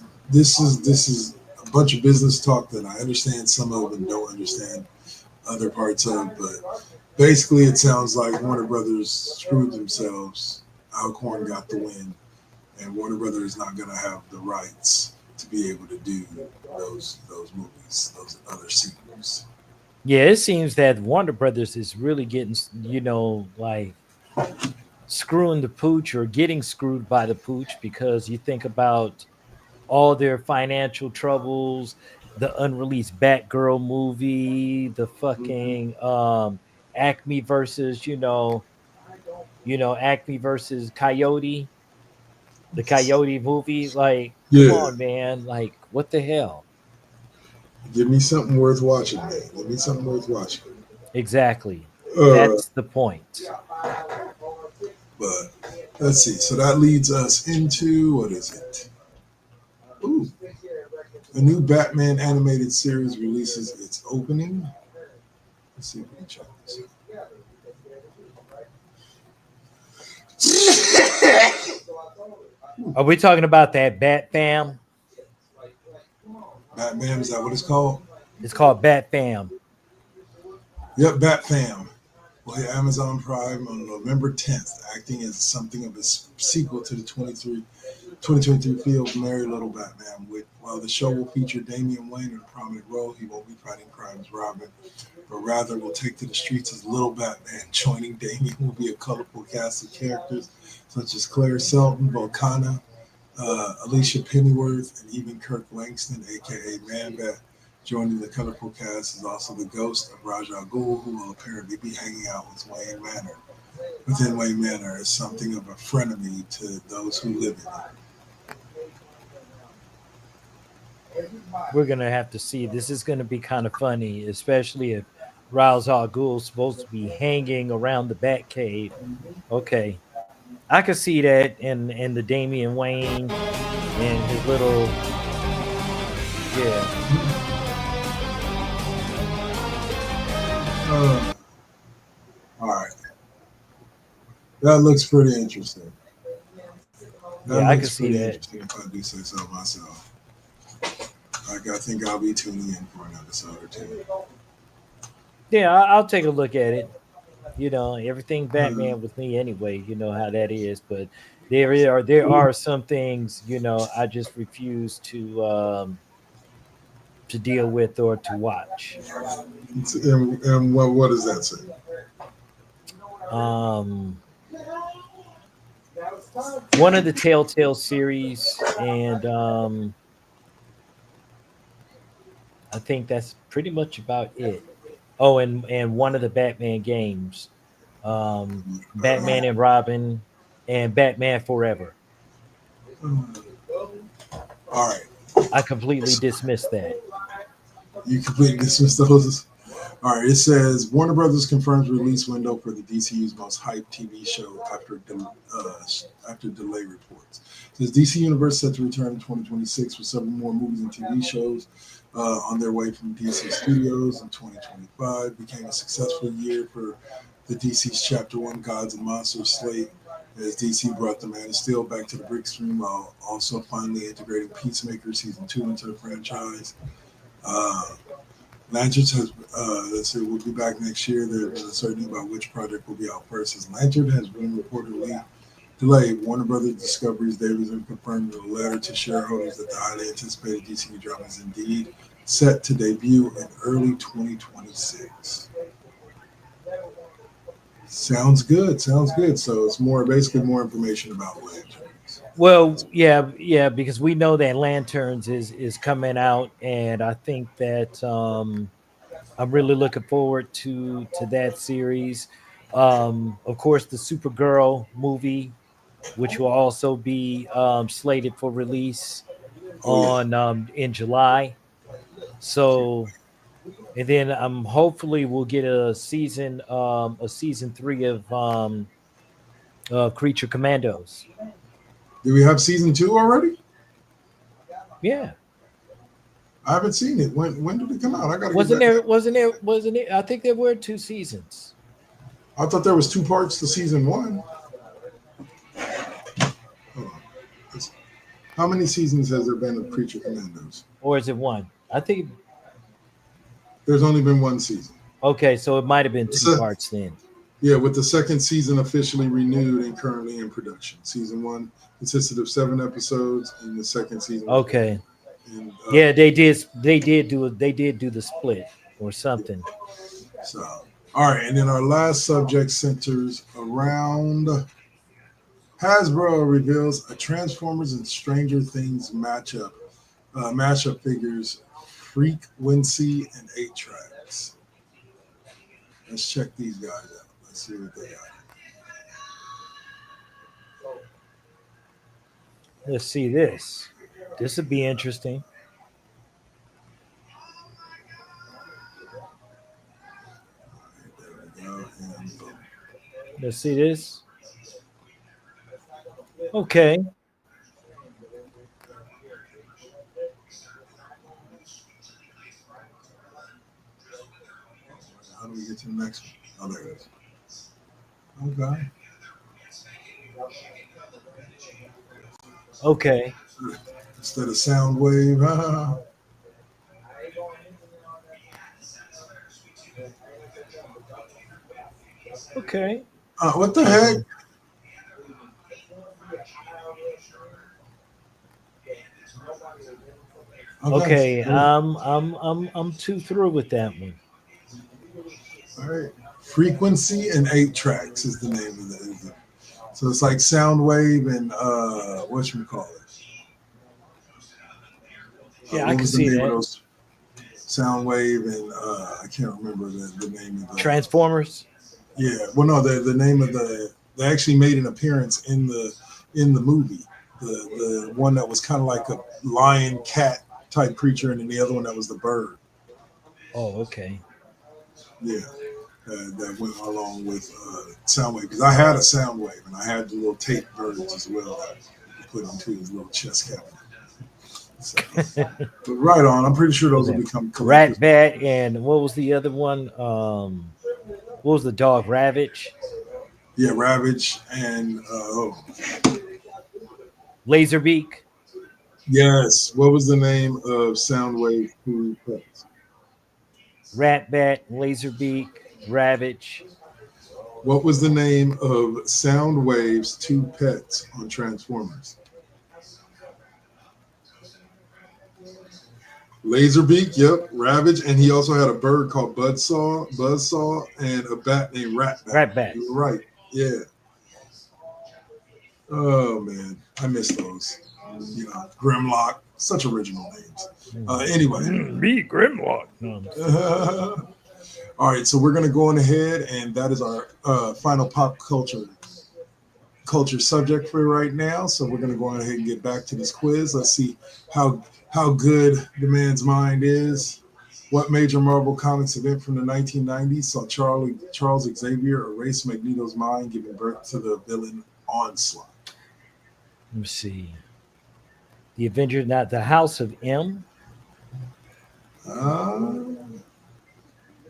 Speaker 1: is a bunch of business talk that I understand some of and don't understand other parts of, but basically it sounds like Warner Brothers screwed themselves. Alcorn got the win, and Warner Brothers is not going to have the rights to be able to do those movies, those other sequels.
Speaker 2: Yeah, it seems that Warner Brothers is really getting, like screwing the pooch or getting screwed by the pooch because you think about all their financial troubles, the unreleased Batgirl movie, the
Speaker 1: Mm-hmm.
Speaker 2: fucking Acme versus, Acme versus Coyote, the Coyote movie. Like, come
Speaker 1: Yeah,
Speaker 2: on, man. Like, what the hell?
Speaker 1: give me something worth watching, man. Give me something worth watching.
Speaker 2: Exactly.
Speaker 1: Uh,
Speaker 2: That's the point.
Speaker 1: but let's see. So that leads us into what is it? Ooh, a new Batman animated series releases its opening. Let's see if we can check this
Speaker 2: Are we talking about that Bat Fam?
Speaker 1: out. Batman, is that what it's called?
Speaker 2: It's called Bat Fam.
Speaker 1: Yep, Bat Fam. Will hit Amazon Prime on November 10th, acting as something of a sequel to the 2023 film Merry Little Batman. While the show will feature Damian Wayne in a prominent role, he won't be fighting crime as Robin, but rather will take to the streets as Little Batman. Joining Damian will be a colorful cast of characters such as Claire Selton, Volcana, Alicia Pennyworth, and even Kirk Langston, aka Man Bat. Joining the colorful cast is also the ghost of Ra's al Ghul, who will apparently be hanging out with Wayne Manor. Within Wayne Manor is something of a frenemy to those who live in it.
Speaker 2: We're gonna have to see. This is gonna be kind of funny, especially if Ra's al Ghul's supposed to be hanging around the Batcave. Okay, I could see that in the Damian Wayne and his little, yeah.
Speaker 1: Uh, all right, that looks pretty interesting. That
Speaker 2: Yeah, I
Speaker 1: looks
Speaker 2: could see
Speaker 1: pretty
Speaker 2: that.
Speaker 1: interesting if I do say so myself. Like I think I'll be tuning in for an episode or two.
Speaker 2: Yeah, I'll take a look at it. Everything
Speaker 1: Uh,
Speaker 2: Batman with me anyway. You know how that is. But there are some things I just refuse to deal with or to watch.
Speaker 1: and what does that say?
Speaker 2: Um, One of the Telltale series, and I think that's pretty much about it. Oh, and one of the Batman games, Batman and Robin, and Batman Forever.
Speaker 1: All right,
Speaker 2: I completely dismissed that.
Speaker 1: you completely dismissed those. All right, it says Warner Brothers confirms release window for the DCU's most hyped TV show after delay reports. It says DC Universe set to return in 2026 with several more movies and TV shows on their way from DC Studios in 2025. Became a successful year for the DC's Chapter One Gods and Monsters slate as DC brought the Man of Steel back to the big screen while also finally integrating Peacemaker season two into the franchise. Uh, Lanterns has let's see, we'll be back next year. There's uncertainty about which project will be out first. As Lantern has been reportedly delayed, Warner Brothers Discovery's Davidson confirmed in a letter to shareholders that the highly anticipated DCU drama is indeed set to debut in early 2026. Sounds good. Sounds good. So it's basically more information about Lanterns.
Speaker 2: Well, yeah, because we know that Lanterns is coming out, and I think that I'm really looking forward to that series. Of course, the Supergirl movie, which will also be slated for release
Speaker 1: Oh yeah.
Speaker 2: on in July. So, and then hopefully we'll get a season three of Creature Commandos.
Speaker 1: Do we have season 2 already?
Speaker 2: Yeah.
Speaker 1: I haven't seen it. When did it come out? I gotta get
Speaker 2: Wasn't
Speaker 1: back.
Speaker 2: there? Wasn't there? Wasn't it? I think there were 2 seasons.
Speaker 1: I thought there was 2 parts to season 1. Hold on. How many seasons has there been of Creature Commandos?
Speaker 2: Or is it one? I think.
Speaker 1: There's only been 1 season.
Speaker 2: Okay, so it might have been two
Speaker 1: So,
Speaker 2: parts then.
Speaker 1: yeah, with the second season officially renewed and currently in production. Season 1 consisted of 7 episodes, and the second season was
Speaker 2: Okay.
Speaker 1: in.
Speaker 2: Yeah, they did. They did do it. They did do the split or
Speaker 1: Yeah.
Speaker 2: something.
Speaker 1: So, all right, and then our last subject centers around Hasbro reveals a Transformers and Stranger Things mashup figures, frequency and 8 tracks. Let's check these guys out. Let's see what they got.
Speaker 2: Let's see this. This would be interesting.
Speaker 1: There we go. And boom.
Speaker 2: Let's see this. Okay.
Speaker 1: How do we get to the next one? Oh, there it is. Okay.
Speaker 2: Okay.
Speaker 1: Instead of Soundwave.
Speaker 2: Okay.
Speaker 1: What the heck? Okay.
Speaker 2: Okay. I'm too through with that one.
Speaker 1: All right. Frequency and 8 tracks is the name of the. So it's like Soundwave and whatchamacallit.
Speaker 2: Yeah, I
Speaker 1: What
Speaker 2: can
Speaker 1: was the
Speaker 2: see
Speaker 1: name of
Speaker 2: that.
Speaker 1: those? Soundwave and I can't remember the name of the.
Speaker 2: Transformers.
Speaker 1: Yeah, well, no, the name of the. They actually made an appearance in the movie. The one that was kind of like a lion cat type creature, and then the other one that was the bird.
Speaker 2: Oh, okay.
Speaker 1: Yeah, that went along with Soundwave because I had a Soundwave and I had the little tape birds as well that you put into his little chest cavity. So, but right on. I'm pretty sure
Speaker 2: What was
Speaker 1: those will
Speaker 2: that?
Speaker 1: become
Speaker 2: Rat
Speaker 1: collectors.
Speaker 2: Bat and what was the other one? What was the dog? Ravage,
Speaker 1: Yeah, Ravage and
Speaker 2: Laserbeak.
Speaker 1: yes. What was the name of Soundwave Food Pets?
Speaker 2: Rat Bat, Laserbeak, Ravage.
Speaker 1: What was the name of Soundwave's 2 pets on Transformers? Laserbeak, yep, Ravage, and he also had a bird called Buzzsaw, and a bat named Ratbat.
Speaker 2: Rat Bat.
Speaker 1: You were right. Yeah. Oh man, I miss those. You know, Grimlock, such original names. Anyway,
Speaker 2: Me, Grimlock. No,
Speaker 1: all right, so we're gonna go on ahead, and that is our final pop culture subject for right now. So we're gonna go on ahead and get back to this quiz. Let's see how good the man's mind is. What major Marvel Comics event from the 1990s saw Charles Xavier erase Magneto's mind, giving birth to the villain Onslaught?
Speaker 2: let me see. The Avenger, not the House of M.
Speaker 1: Uh,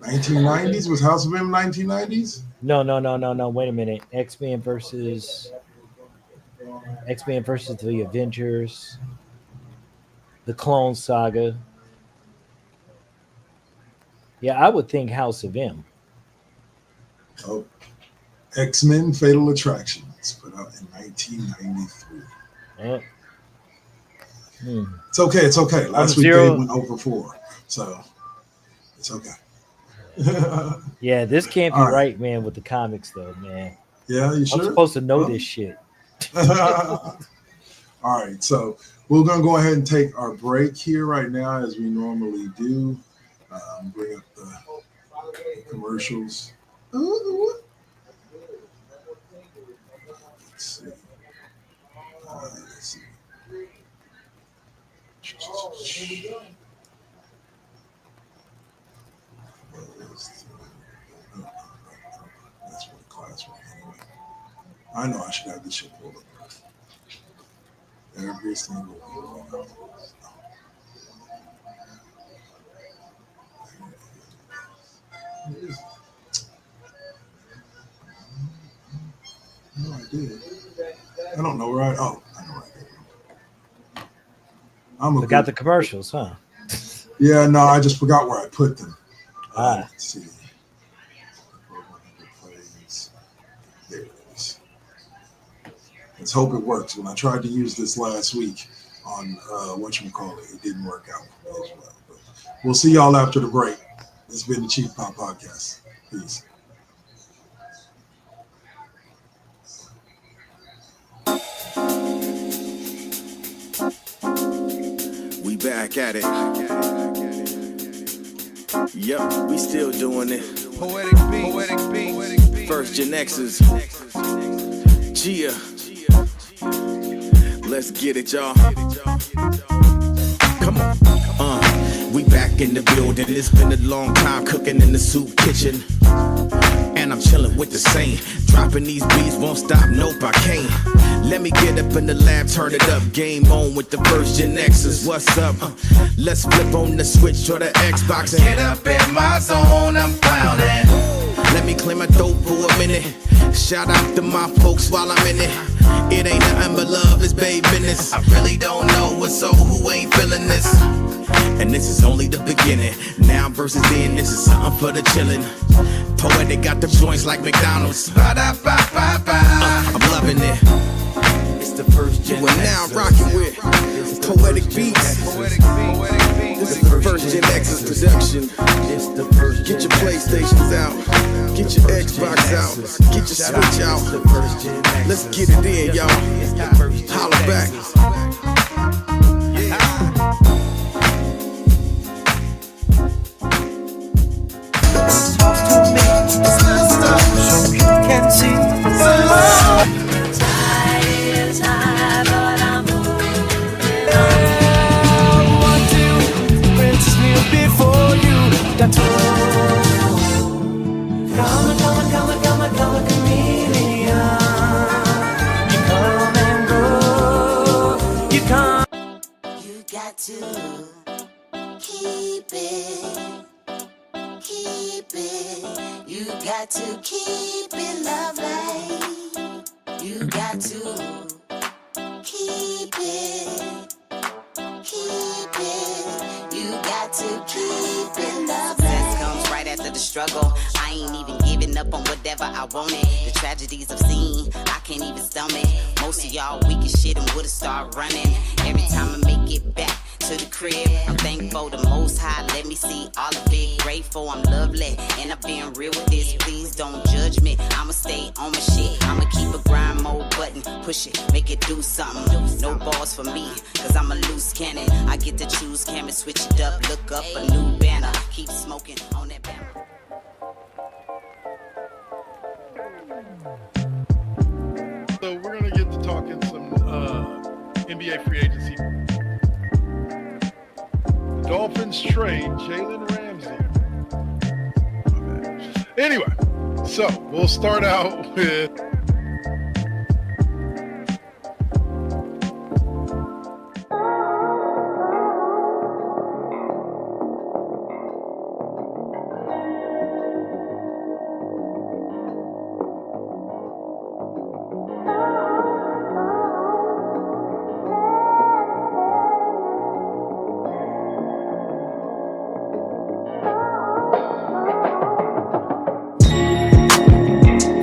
Speaker 1: 1990s was House of M 1990s?
Speaker 2: No, no, no, no, no. Wait a minute. X Men versus the Avengers. The Clone Saga. Yeah, I would think House of M.
Speaker 1: Oh, X-Men Fatal Attraction. It's put out in 1993.
Speaker 2: Uh, hmm.
Speaker 1: It's okay. It's okay.
Speaker 2: I'm
Speaker 1: Last week Dave
Speaker 2: zero.
Speaker 1: went over 4, so it's okay.
Speaker 2: Yeah, this can't be
Speaker 1: All right.
Speaker 2: right, man. With the comics, though, man.
Speaker 1: Yeah, you
Speaker 2: I'm
Speaker 1: sure?
Speaker 2: supposed to know
Speaker 1: Well,
Speaker 2: this shit.
Speaker 1: all right. So we're going to go ahead and take our break here right now, as we normally do. Bring up the commercials. Let's see. Let's see. That's for the classroom anyway. I know I should have this shit pulled up. Every single one. No, I did. I don't know where I. Oh, I know where I did. I'm a
Speaker 2: Forgot the commercials, huh?
Speaker 1: Yeah, no, I just forgot where I put them. Let's see. There it is. Let's hope it works. When I tried to use this last week on whatchamacallit, it didn't work out for me as well. But we'll see y'all after the break. It's been the Chief Pop Podcast. Peace.
Speaker 3: We back at it. Yep, we still doing it. Poetic beats. First GenXers. Gia. Let's get it, y'all. Come on. We back in the building. It's been a long time cooking in the soup kitchen. And I'm chilling with the same. Dropping these beats, won't stop, nope, I can't. Let me get up in the lab, turn it up. Game on with the First GenXers, what's up? Let's flip on the switch or the Xbox and get up in my zone, I'm clowning. Let me clear my throat for a minute. Shout out to my folks while I'm in it. It ain't nothing but love, it's babe business. I really don't know what's so who ain't feeling this. And this is only the beginning. Now versus then, this is something for the chillin'. Poetic got the joints like McDonald's. I'm loving it. It's the First GenXers. We're now rocking with Poetic Beats. This is the First GenXers production. Get your PlayStations out. Get your Xbox out. Get your Switch out. Let's get it in, y'all. Holla back.
Speaker 4: To keep it lovely, you got to keep it, you got to keep it lovely. Success comes right after the struggle. I ain't even giving up on whatever I wanted. The tragedies I've seen, I can't even stomach. Most of y'all weak as shit and would've started running. Every time I make it back to the crib, I'm thankful the Most High let me see all of it. Grateful I'm lovely, and I'm being real with this. Please don't judge me, I'ma stay on my shit. I'ma keep a grind mode button, push it, make it do something. No balls for me, cause I'm a loose cannon. I get to choose, camera, switch it up, look up a new banner. Keep smoking on that banner.
Speaker 5: So we're gonna get to talking some NBA free agency. The Dolphins trade Jalen Ramsey. Okay. Anyway, so we'll start out with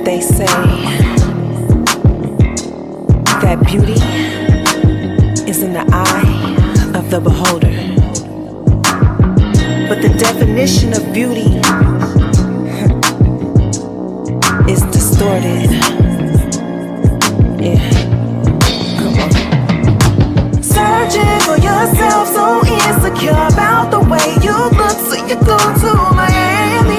Speaker 6: they say that beauty is in the eye of the beholder. But the definition of beauty is distorted. Yeah. Come on. Searching for yourself, so insecure about the way you look, so you go to Miami.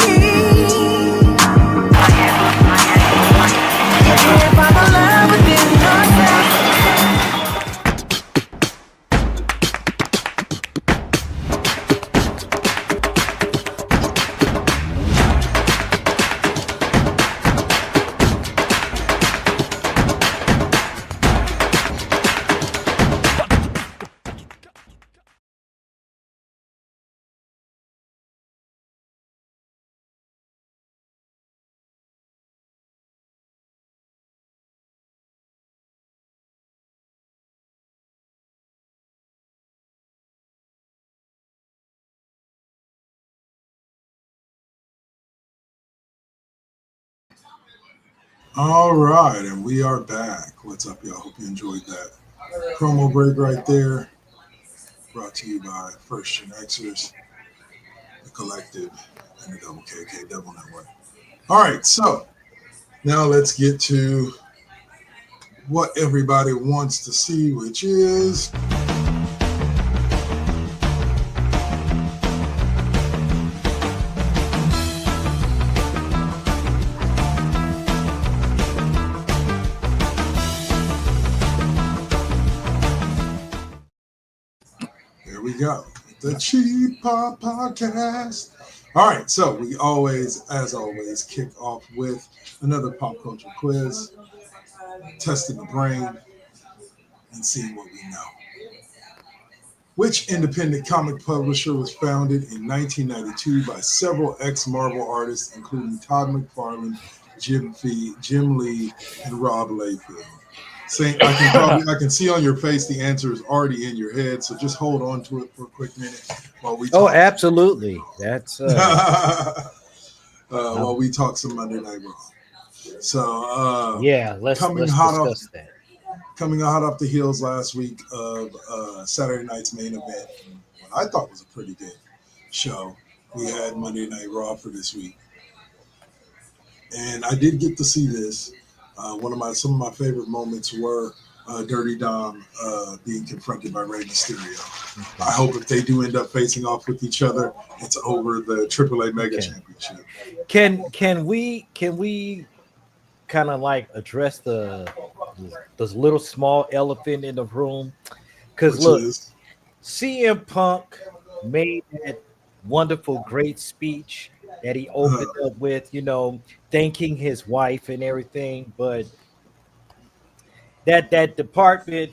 Speaker 6: You can't find the love within yourself.
Speaker 1: All right, and we are back. What's up, y'all? Hope you enjoyed that promo break right there. Brought to you by First GenXers, the Collective, and the Double KK Double Network. All right, so now let's get to what everybody wants to see, which is here we go. The Cheap Pop Podcast. All right, so we always, as always, kick off with another pop culture quiz, testing the brain and seeing what we know. Which independent comic publisher was founded in 1992 by several ex-Marvel artists, including Todd McFarlane, Jim Lee, and Rob Liefeld? Saying, I can see on your face the answer is already in your head, so just hold on to it for a quick minute while we talk.
Speaker 2: Oh, absolutely. That's
Speaker 1: while we talk some Monday Night Raw. So
Speaker 2: yeah. Let's discuss that.
Speaker 1: Coming hot off the heels last week of Saturday night's main event, what I thought was a pretty good show. We had Monday Night Raw for this week, and I did get to see this. Some of my favorite moments were Dirty Dom being confronted by Rey Mysterio.
Speaker 2: Okay.
Speaker 1: I hope if they do end up facing off with each other, it's over the AAA Mega Championship.
Speaker 2: Can we kind of like address the little small elephant in the room? Because look, CM Punk made that wonderful, great speech that he opened up with, thanking his wife and everything, but that department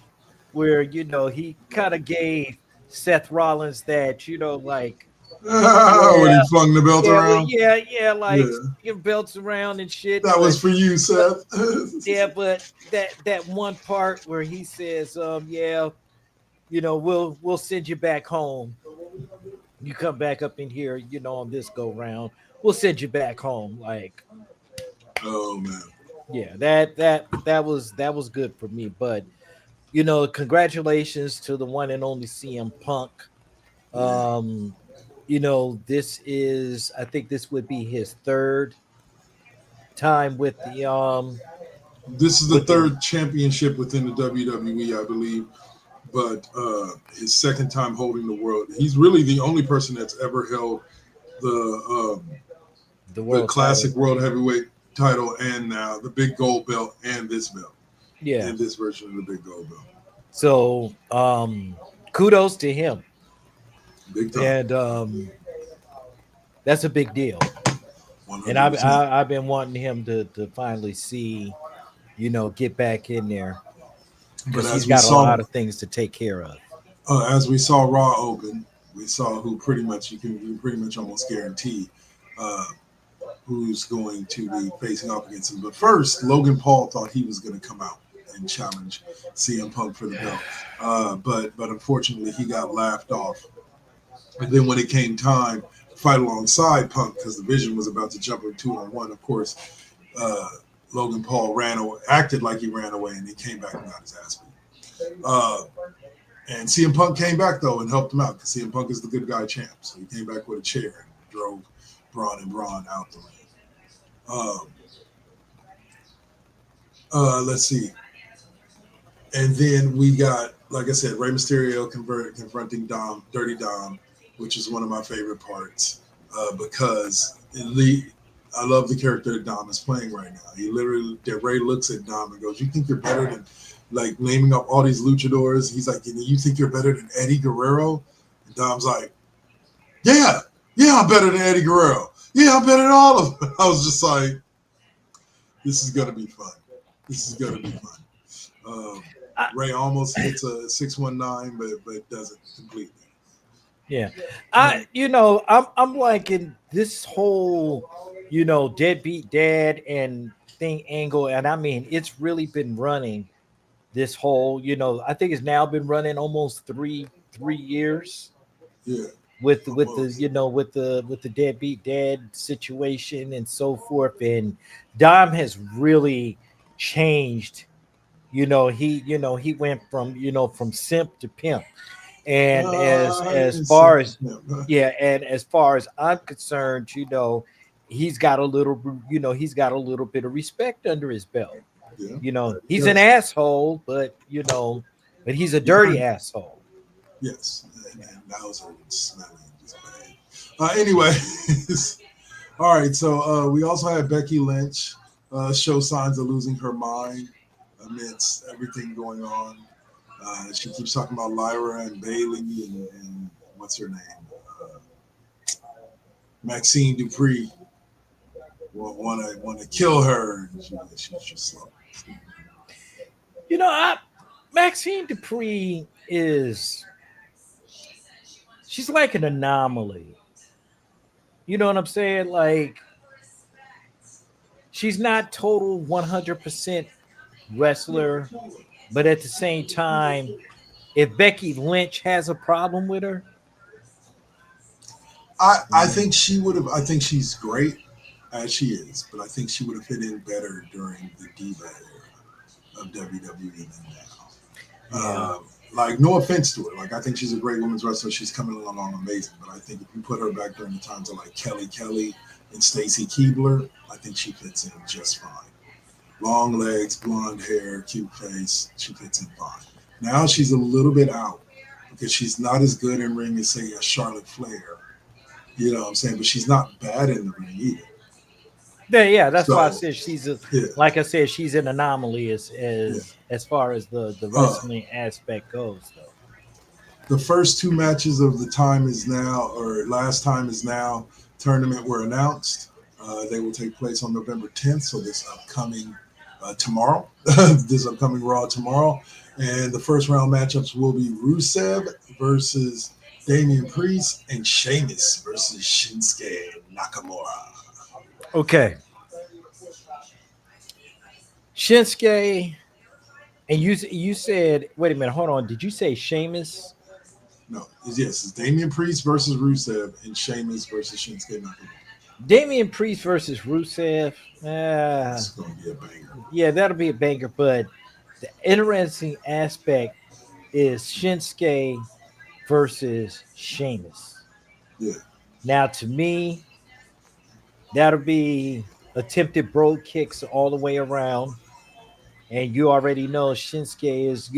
Speaker 2: where he kind of gave Seth Rollins that like
Speaker 1: when he flung the belt around,
Speaker 2: give belts around and shit.
Speaker 1: That was for you, Seth.
Speaker 2: But that one part where he says, we'll send you back home. You come back up in here, on this go round. We'll send you back home. Like,
Speaker 1: oh man.
Speaker 2: Yeah, that was good for me. But congratulations to the one and only CM Punk. I think this would be his third time with the
Speaker 1: This is the third championship within the WWE, I believe. But his second time holding the world. He's really the only person that's ever held the classic world heavyweight title, and now the big gold belt and this belt.
Speaker 2: Yeah.
Speaker 1: And this version of the big gold belt.
Speaker 2: So kudos to him.
Speaker 1: Big time.
Speaker 2: And that's a big deal. 100%. And I've been wanting him to finally see, get back in there. Because he's got a lot of things to take care of.
Speaker 1: As we saw Raw open, we saw who pretty much you can pretty much almost guarantee who's going to be facing off against him. But first, Logan Paul thought he was going to come out and challenge CM Punk for the belt, but unfortunately he got laughed off. And then when it came time to fight alongside Punk, because the Vision was about to jump him 2-on-1, of course. Logan Paul acted like he ran away, and he came back and got his ass beat. And CM Punk came back, though, and helped him out, because CM Punk is the good guy champ. So he came back with a chair and drove Braun and Braun out the ring. Let's see. And then we got, like I said, Rey Mysterio confronting Dirty Dom, which is one of my favorite parts, because I love the character that Dom is playing right now. Ray looks at Dom and goes, "You think you're better than," like naming up all these luchadors. He's like, "You think you're better than Eddie Guerrero?" And Dom's like, "Yeah, I'm better than Eddie Guerrero. Yeah, I'm better than all of them." I was just like, "This is gonna be fun. Ray almost hits a 619, but doesn't completely.
Speaker 2: Yeah, I'm liking this whole, deadbeat dad and thing angle, and I mean, it's really been running this whole, I think it's now been running almost three years.
Speaker 1: Yeah.
Speaker 2: with the
Speaker 1: Almost.
Speaker 2: with the deadbeat dad situation and so forth. And Dom has really changed. He went from from simp to pimp. And
Speaker 1: I
Speaker 2: as
Speaker 1: didn't
Speaker 2: far
Speaker 1: simp
Speaker 2: as
Speaker 1: to him.
Speaker 2: yeah, and as far as I'm concerned, he's got a little he's got a little bit of respect under his belt.
Speaker 1: Yeah,
Speaker 2: He's an
Speaker 1: yes.
Speaker 2: asshole, but he's a dirty asshole.
Speaker 1: Yes, and those are smelling just bad. Anyways, all right. So we also had Becky Lynch show signs of losing her mind amidst everything going on. She keeps talking about Lyra and Bailey and what's her name, uh, Maxine Dupree. Want to kill her. And she's just slow.
Speaker 2: You know, I, Maxine Dupree is she's like an anomaly. You know what I'm saying? Like she's not total 100% wrestler, but at the same time, if Becky Lynch has a problem with her,
Speaker 1: I
Speaker 2: mm,
Speaker 1: think she would have. I think she's great as she is, but I think she would have fit in better during the Diva era of WWE than now.
Speaker 2: yeah,
Speaker 1: Like, no offense to her. Like, I think she's a great women's wrestler. She's coming along amazing. But I think if you put her back during the times of like Kelly and Stacy Keebler, I think she fits in just fine. Long legs, blonde hair, cute face. She fits in fine. Now she's a little bit out because she's not as good in ring as, say, a Charlotte Flair. You know what I'm saying? But she's not bad in the ring either.
Speaker 2: yeah. That's why I
Speaker 1: So,
Speaker 2: said she's a
Speaker 1: yeah,
Speaker 2: like I said she's an anomaly
Speaker 1: yeah.
Speaker 2: as far as the
Speaker 1: Uh,
Speaker 2: wrestling aspect goes, though.
Speaker 1: the first two matches of the time is now, or last time is now, tournament were announced. They will take place on November 10th, so this upcoming tomorrow, this upcoming Raw tomorrow. And the first round matchups will be Rusev versus Damian Priest and Sheamus versus Shinsuke Nakamura.
Speaker 2: Okay, Shinsuke, and you said wait a minute, hold on. Did you say Sheamus?
Speaker 1: No, yes, it's Damian Priest versus Rusev and Sheamus versus Shinsuke Nakamura.
Speaker 2: Damian Priest versus Rusev.
Speaker 1: This is going to be a banger.
Speaker 2: Yeah, that'll be a banger. But the interesting aspect is Shinsuke versus Sheamus.
Speaker 1: Yeah,
Speaker 2: Now, to me, that'll be attempted brogue kicks all the way around, and you already know Shinsuke is,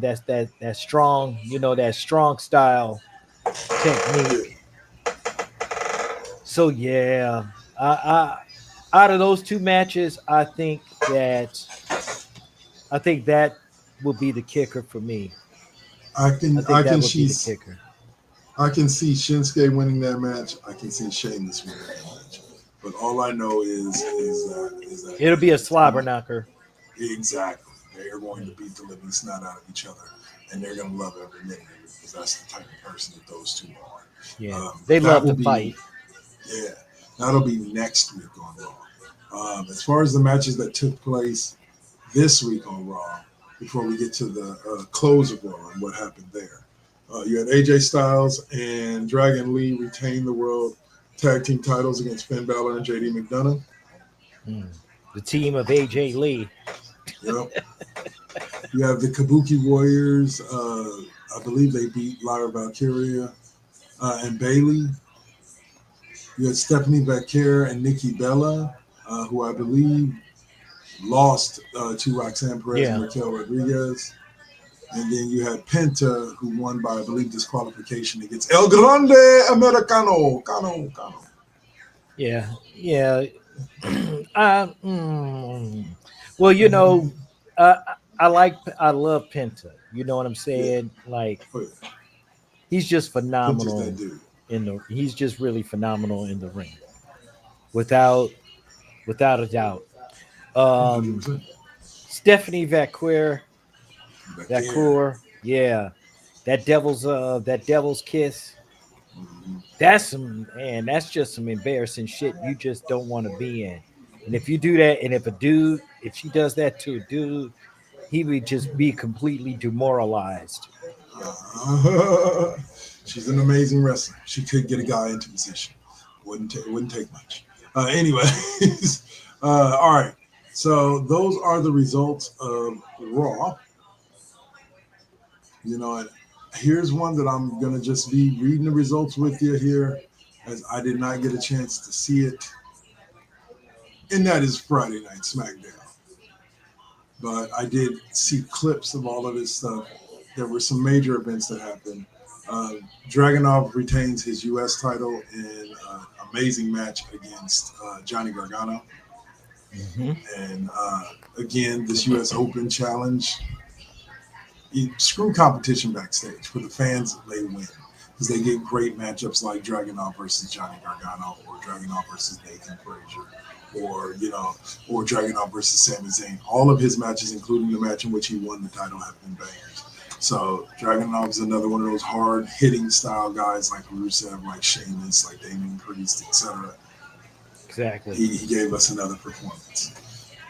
Speaker 2: that's that strong, that strong style
Speaker 1: yeah.
Speaker 2: technique. So yeah, out of those two matches, I think that will be the kicker for me. I
Speaker 1: I
Speaker 2: think that
Speaker 1: can
Speaker 2: would be the
Speaker 1: she's
Speaker 2: kicker.
Speaker 1: I can see Shinsuke winning that match. I can see Sheamus winning that match. But all I know is that
Speaker 2: It'll be a
Speaker 1: it's
Speaker 2: slobber
Speaker 1: going
Speaker 2: knocker.
Speaker 1: exactly they are going to beat the living snot out of each other, and they're going to love every minute of it because that's the type of person that those two are.
Speaker 2: Yeah, they
Speaker 1: But that
Speaker 2: love
Speaker 1: will
Speaker 2: to
Speaker 1: be
Speaker 2: fight.
Speaker 1: yeah, that'll be next week on Raw. As far as the matches that took place this week on Raw, before we get to the close of Raw and what happened there. You had AJ Styles and Dragon Lee retain the world tag team titles against Finn Balor and JD McDonough.
Speaker 2: Mm. The team of AJ Lee.
Speaker 1: Yep. You have the Kabuki Warriors. I believe they beat Lyra Valkyria and Bailey. You had Stephanie Vaquer and Nikki Bella, who I believe lost to Roxanne Perez and
Speaker 2: Yeah,
Speaker 1: Raquel Rodriguez. And then you had Penta, who won by, I believe, disqualification against El Grande Americano. Cano.
Speaker 2: yeah. uh, mm, well, uh, I love Penta. You know what I'm
Speaker 1: Yeah.
Speaker 2: saying? Like
Speaker 1: Oh, yeah.
Speaker 2: he's just
Speaker 1: Penta's that
Speaker 2: phenomenal
Speaker 1: dude.
Speaker 2: he's just really phenomenal in the ring, without without a doubt. Um,
Speaker 1: 100%.
Speaker 2: Stephanie
Speaker 1: Vaquer.
Speaker 2: Vacour, yeah, that devil's kiss.
Speaker 1: Mm-hmm.
Speaker 2: That's some man. That's just some embarrassing shit you just don't want to be in. And if you do that, and if she does that to a dude, he would just be completely demoralized.
Speaker 1: Uh, She's an amazing wrestler. She could get a guy into position. Wouldn't take much. Anyways, all right. So those are the results of Raw. You know, and here's one that I'm gonna just be reading the results with you here, as I did not get a chance to see it, and that is Friday Night SmackDown. But I did see clips of all of this stuff. There were some major events that happened. Dragunov retains his U.S. title in an amazing match against Johnny Gargano.
Speaker 2: Mm-hmm.
Speaker 1: And again, this U.S. Open challenge, screw competition backstage. For the fans, they win. Because they get great matchups like Dragunov versus Johnny Gargano, or Dragunov versus Nathan Frazier, or or Dragunov versus Sami Zayn. All of his matches, including the match in which he won the title, have been bangers. So Dragunov is another one of those hard-hitting style guys like Rusev, like Sheamus, like Damian Priest, etc.
Speaker 2: Exactly.
Speaker 1: He gave us another performance.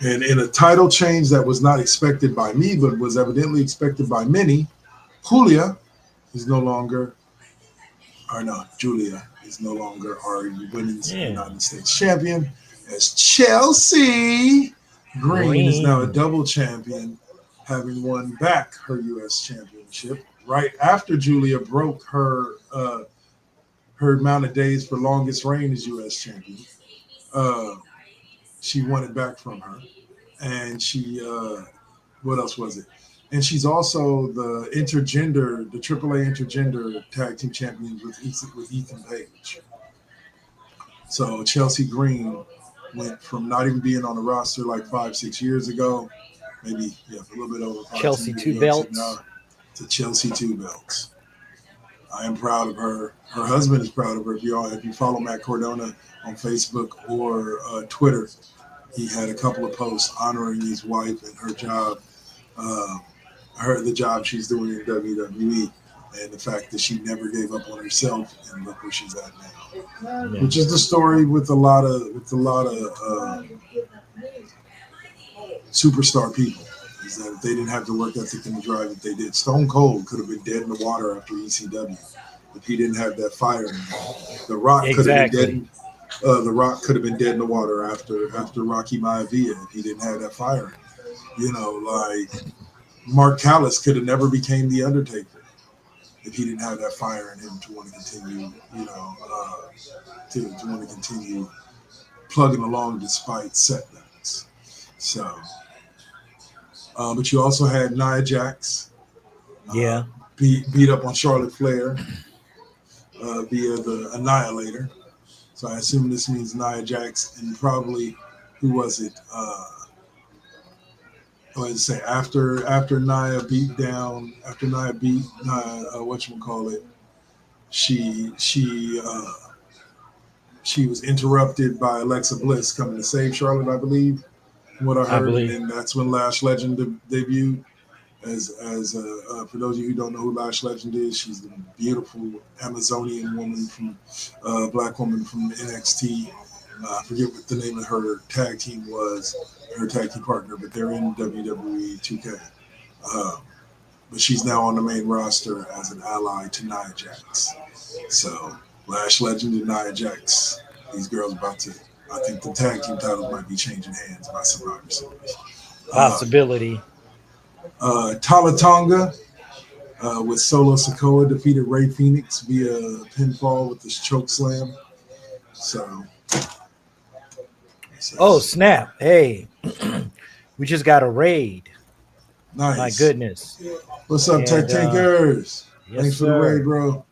Speaker 1: And in a title change that was not expected by me, but was evidently expected by many, Julia is no longer, Julia is no longer our women's United States champion, as Chelsea Green is now a double champion, having won back her U.S. championship right after Julia broke her amount of days for longest reign as U.S. champion. She won it back from her, and she what else was it? And she's also the AAA intergender tag team champion with Ethan Page. So Chelsea Green went from not even being on the roster like 5-6 years ago, maybe a little bit over 5
Speaker 2: Chelsea
Speaker 1: years
Speaker 2: 2
Speaker 1: ago,
Speaker 2: belts
Speaker 1: to Chelsea 2 belts. I am proud of her. Her husband is proud of her. If you follow Matt Cordona on Facebook or Twitter, he had a couple of posts honoring his wife and her job, the job she's doing in WWE, and the fact that she never gave up on herself, and look where she's at now. Yeah. Which is the story with a lot of superstar people, is that if they didn't have the work ethic and the drive that they did, Stone Cold could have been dead in the water after ECW if he didn't have that fire in him. The Rock could have been dead. The Rock could have been dead in the water after Rocky Maivia if he didn't have that fire. Like Mark Callis could have never became the Undertaker if he didn't have that fire in him to want to continue, to want to continue plugging along despite setbacks. So, but you also had Nia Jax, beat up on Charlotte Flair via the Annihilator. So I assume this means Nia Jax and probably, who was it? After Nia beat whatchamacallit, she was interrupted by Alexa Bliss coming to save Charlotte, I believe, from what I heard. And then that's when Lash Legend debuted. As for those of you who don't know who Lash Legend is, she's the beautiful Amazonian woman black woman from NXT. I forget what the name of her tag team was, her tag team partner, but they're in WWE 2K. But she's now on the main roster as an ally to Nia Jax. So Lash Legend and Nia Jax, these girls I think the tag team titles might be changing hands by Survivor Series.
Speaker 2: Possibility.
Speaker 1: Tala Tonga with Solo Sikoa defeated Rey Fenix via pinfall with this choke slam. So.
Speaker 2: Oh, snap. Hey, we just got a raid.
Speaker 1: Nice.
Speaker 2: My goodness.
Speaker 1: What's up, Tech Tankers?
Speaker 2: Yes,
Speaker 1: thanks for the raid, bro.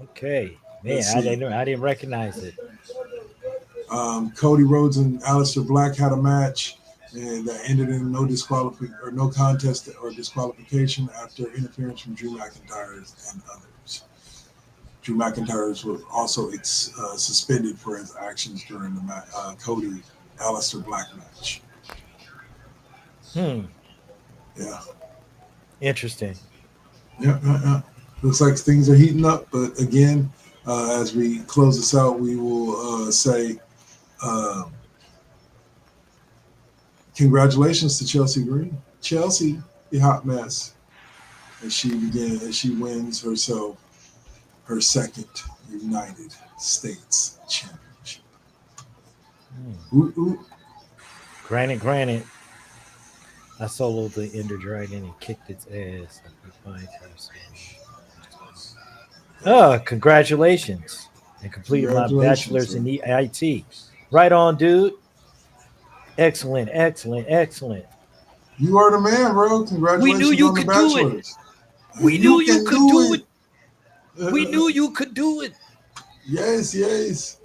Speaker 2: Okay. Man, I didn't recognize it.
Speaker 1: Cody Rhodes and Aleister Black had a match, and that ended in no contest or disqualification after interference from Drew McIntyre and others. Drew McIntyre was also suspended for his actions during the Cody Aleister Black match. Yeah.
Speaker 2: Interesting.
Speaker 1: Yeah. Looks like things are heating up, but again, as we close this out, we will say congratulations to Chelsea Green. Chelsea, the hot mess. as she wins herself her second United States Championship. Ooh, ooh.
Speaker 2: Granted, I soloed the Ender Dragon and kicked its ass. I beat my entire solo. Congratulations. And completed my
Speaker 1: Congratulations,
Speaker 2: bachelor's
Speaker 1: sir.
Speaker 2: in IT. Right on, dude. Excellent, excellent, excellent.
Speaker 1: You are the man, bro.
Speaker 2: We knew
Speaker 1: Congratulations
Speaker 2: you
Speaker 1: on the
Speaker 2: could do it.
Speaker 1: bachelor's.
Speaker 2: We knew
Speaker 1: You
Speaker 2: you
Speaker 1: can
Speaker 2: could
Speaker 1: do
Speaker 2: do it.
Speaker 1: it.
Speaker 2: We knew you could do it.
Speaker 1: Yes, yes.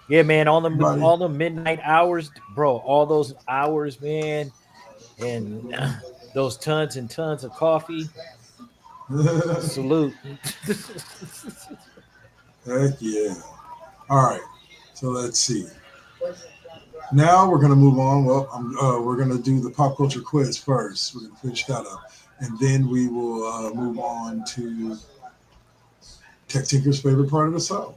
Speaker 2: Yeah, man.
Speaker 1: Everybody.
Speaker 2: All the midnight hours, bro. All those hours, man, and those tons and tons of coffee. Salute.
Speaker 1: Heck yeah. All right. So let's see. Now we're going to move on. Well, we're going to do the pop culture quiz first. We're going to finish that up. And then we will move on to Tech Tinker's favorite part of the show.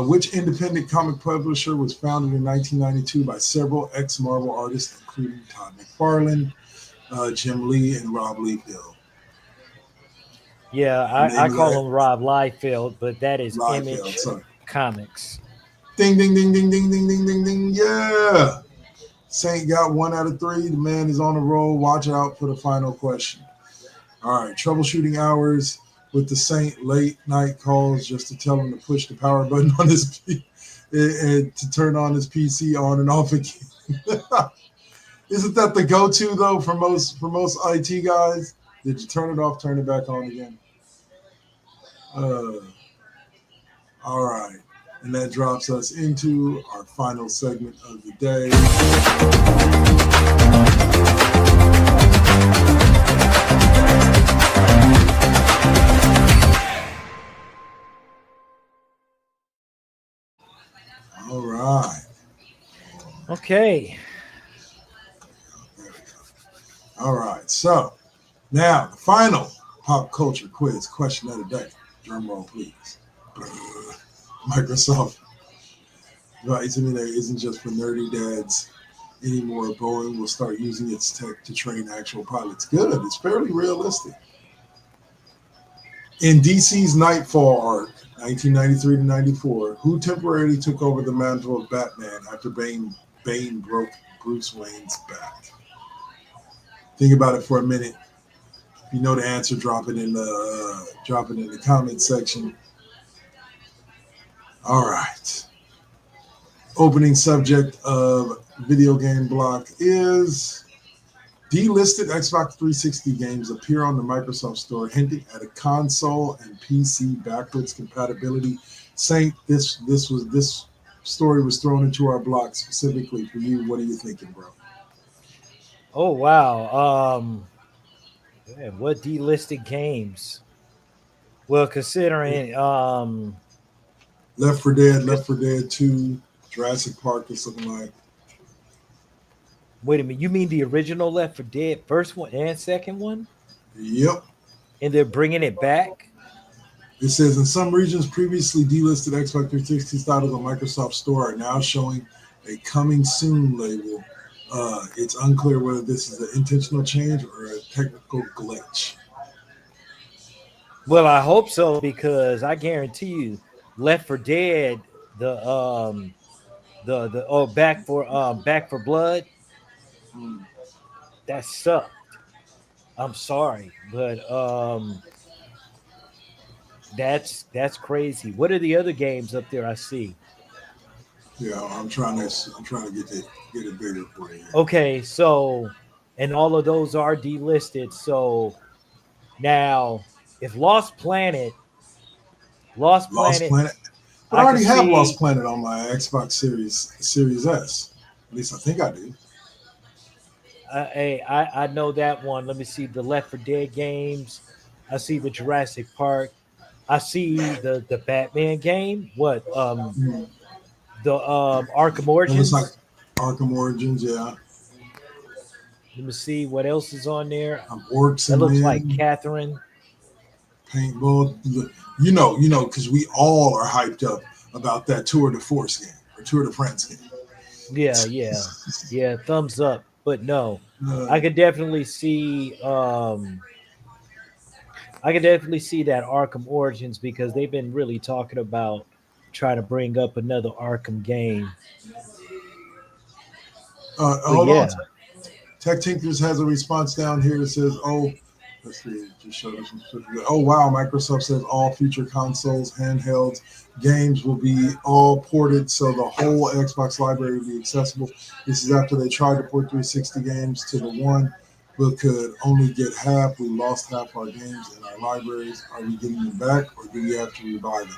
Speaker 1: Which independent comic publisher was founded in 1992 by several ex-Marvel artists, including Todd McFarlane, Jim Lee, and Rob Liefeld?
Speaker 2: Yeah,
Speaker 1: The name
Speaker 2: I
Speaker 1: of
Speaker 2: call
Speaker 1: that
Speaker 2: him Rob Liefeld, but that is
Speaker 1: Liefeld.
Speaker 2: Image
Speaker 1: Sorry.
Speaker 2: Comics.
Speaker 1: Ding, ding, ding, ding, ding, ding, ding, ding, ding. Yeah. Saint got 1 out of 3. The man is on the roll. Watch out for the final question. All right. Troubleshooting hours with the Saint. Late night calls just to tell him to push the power button on his and to turn on his PC on and off again. Isn't that the go-to though for most IT guys? Did you turn it off, turn it back on again? All right. And that drops us into our final segment of the day. All right.
Speaker 2: Okay.
Speaker 1: All right. So now the final pop culture quiz question of the day. Drum roll, please. Microsoft Flight Simulator isn't just for nerdy dads anymore. Boeing will start using its tech to train actual pilots. Good. It's fairly realistic. In DC's Nightfall arc, 1993 to 94, who temporarily took over the mantle of Batman after Bane broke Bruce Wayne's back? Think about it for a minute. If you know the answer, drop it in the comment section. All right. Opening subject of video game block is delisted Xbox 360 games appear on the Microsoft Store, hinting at a console and PC backwards compatibility. Saint, this story was thrown into our block specifically for you. What are you thinking, bro?
Speaker 2: Oh wow. Man, what delisted games? Well, considering
Speaker 1: Left 4 Dead, Left 4 Dead 2, Jurassic Park is looking like.
Speaker 2: wait a minute, you mean the original Left 4 Dead first one and second one,
Speaker 1: Yep.
Speaker 2: and they're bringing it back?
Speaker 1: It says in some regions, previously delisted Xbox 360 titles on Microsoft Store are now showing a coming soon label. It's unclear whether this is an intentional change or a technical glitch.
Speaker 2: Well, I hope so because I guarantee you, Left 4 Dead, the Back for Blood,
Speaker 1: Hmm.
Speaker 2: that sucked. I'm sorry, but that's crazy. What are the other games up there I see?
Speaker 1: Yeah, I'm trying to get it bigger for you.
Speaker 2: Okay, so and all of those are delisted. So now, if Lost
Speaker 1: Lost
Speaker 2: Planet,
Speaker 1: Planet, but I
Speaker 2: I could
Speaker 1: already have Lost
Speaker 2: see.
Speaker 1: Planet on my Xbox Series S. At least I think I do.
Speaker 2: I know that one. Let me see the Left 4 Dead games. I see the Jurassic Park. I see the Batman game. What
Speaker 1: Hmm.
Speaker 2: the Arkham
Speaker 1: It looks like
Speaker 2: Origins.
Speaker 1: Arkham Origins. Yeah,
Speaker 2: Let me see what else is on there.
Speaker 1: Orcs
Speaker 2: That
Speaker 1: and
Speaker 2: looks like
Speaker 1: Men.
Speaker 2: Catherine.
Speaker 1: Paintball. Because we all are hyped up about that Tour de Force game or Tour de France game.
Speaker 2: Yeah. Thumbs up. But no, I
Speaker 1: Uh,
Speaker 2: could definitely see I can definitely see that Arkham Origins because they've been really talking about trying to bring up another Arkham game. But
Speaker 1: Hold on.
Speaker 2: yeah,
Speaker 1: Tech Tinkers has a response down here that says, "Oh, let's see, it just showed us some stuff. Oh wow, Microsoft says all future consoles, handhelds, games will be all ported, so the whole Xbox library will be accessible. This is after they tried to port 360 games to the one, but could only get half. We lost half our games in our libraries. Are we getting them back, or do we have to rebuy them?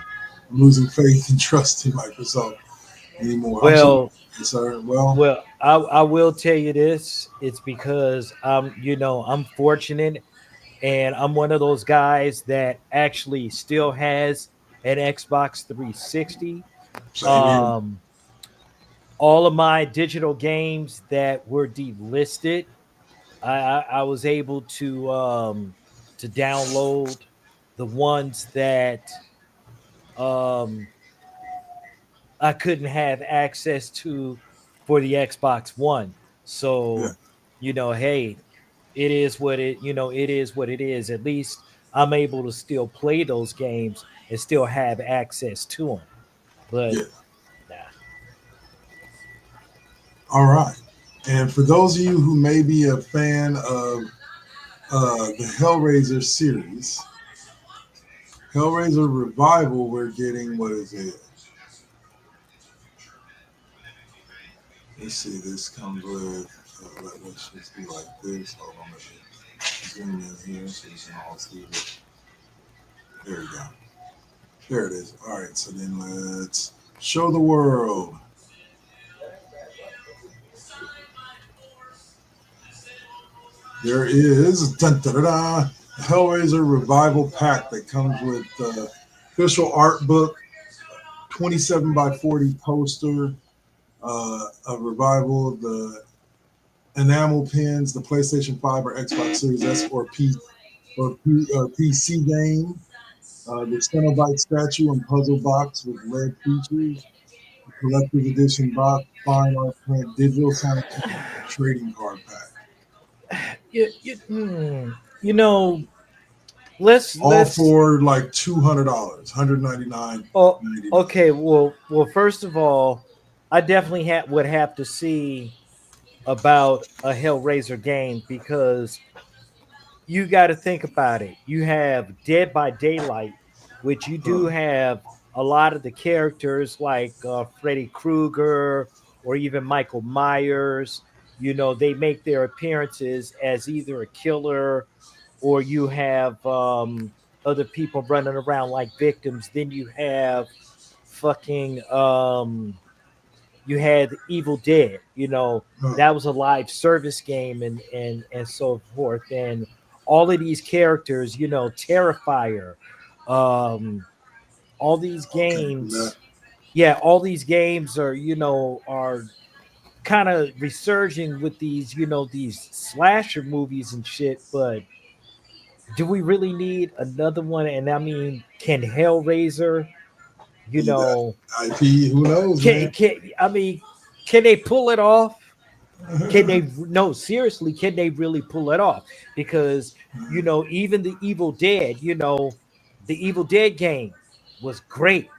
Speaker 1: I'm losing faith and trust in Microsoft anymore. I'm sorry,
Speaker 2: well,
Speaker 1: sir. Well,
Speaker 2: I will tell you this. It's because I'm fortunate and I'm one of those guys that actually still has an Xbox 360.
Speaker 1: same here.
Speaker 2: Um, all of my digital games that were delisted, I was able to download the ones that um, I couldn't have access to for the Xbox One.
Speaker 1: Yeah,
Speaker 2: So, hey, it is what it is. At least I'm able to still play those games and still have access to them. But
Speaker 1: yeah.
Speaker 2: nah.
Speaker 1: All right. And for those of you who may be a fan of the Hellraiser series, Hellraiser Revival, we're getting what is it? Let's see. This comes with. Let's just do like this. Hold on. Let me zoom in here so you can all see it. There we go. There it is. All right. So then let's show the world. There is dun, dun, dun, dun, Hellraiser Revival Pack that comes with official art book, 27 by 40 poster of Revival, the enamel pins, the PlayStation 5 or Xbox Series S or PC game, the Cenobite statue and puzzle box with red features, the collector's edition box, fine art print, digital soundtrack, and trading card pack.
Speaker 2: You know,
Speaker 1: All
Speaker 2: let's
Speaker 1: for like $200, 199
Speaker 2: oh,
Speaker 1: 99.
Speaker 2: okay. Well, first of all, I definitely would have to see about a Hellraiser game because you got to think about it. You have Dead by Daylight, which you do
Speaker 1: Huh.
Speaker 2: have a lot of the characters like Freddy Krueger or even Michael Myers. They make their appearances as either a killer or you have other people running around like victims. Then you have fucking you had Evil Dead.
Speaker 1: Huh.
Speaker 2: That was a live service game and so forth. And all of these characters, Terrifier, um, all these
Speaker 1: Okay, do that.
Speaker 2: games, yeah, all these games are kind of resurging with these slasher movies and shit. But do we really need another one? And I mean, can Hellraiser, you
Speaker 1: Be that
Speaker 2: know,
Speaker 1: IP, who knows, man?
Speaker 2: can I mean, can they pull it off? Can they no seriously? Can they really pull it off? Because even the Evil Dead, the Evil Dead game was great.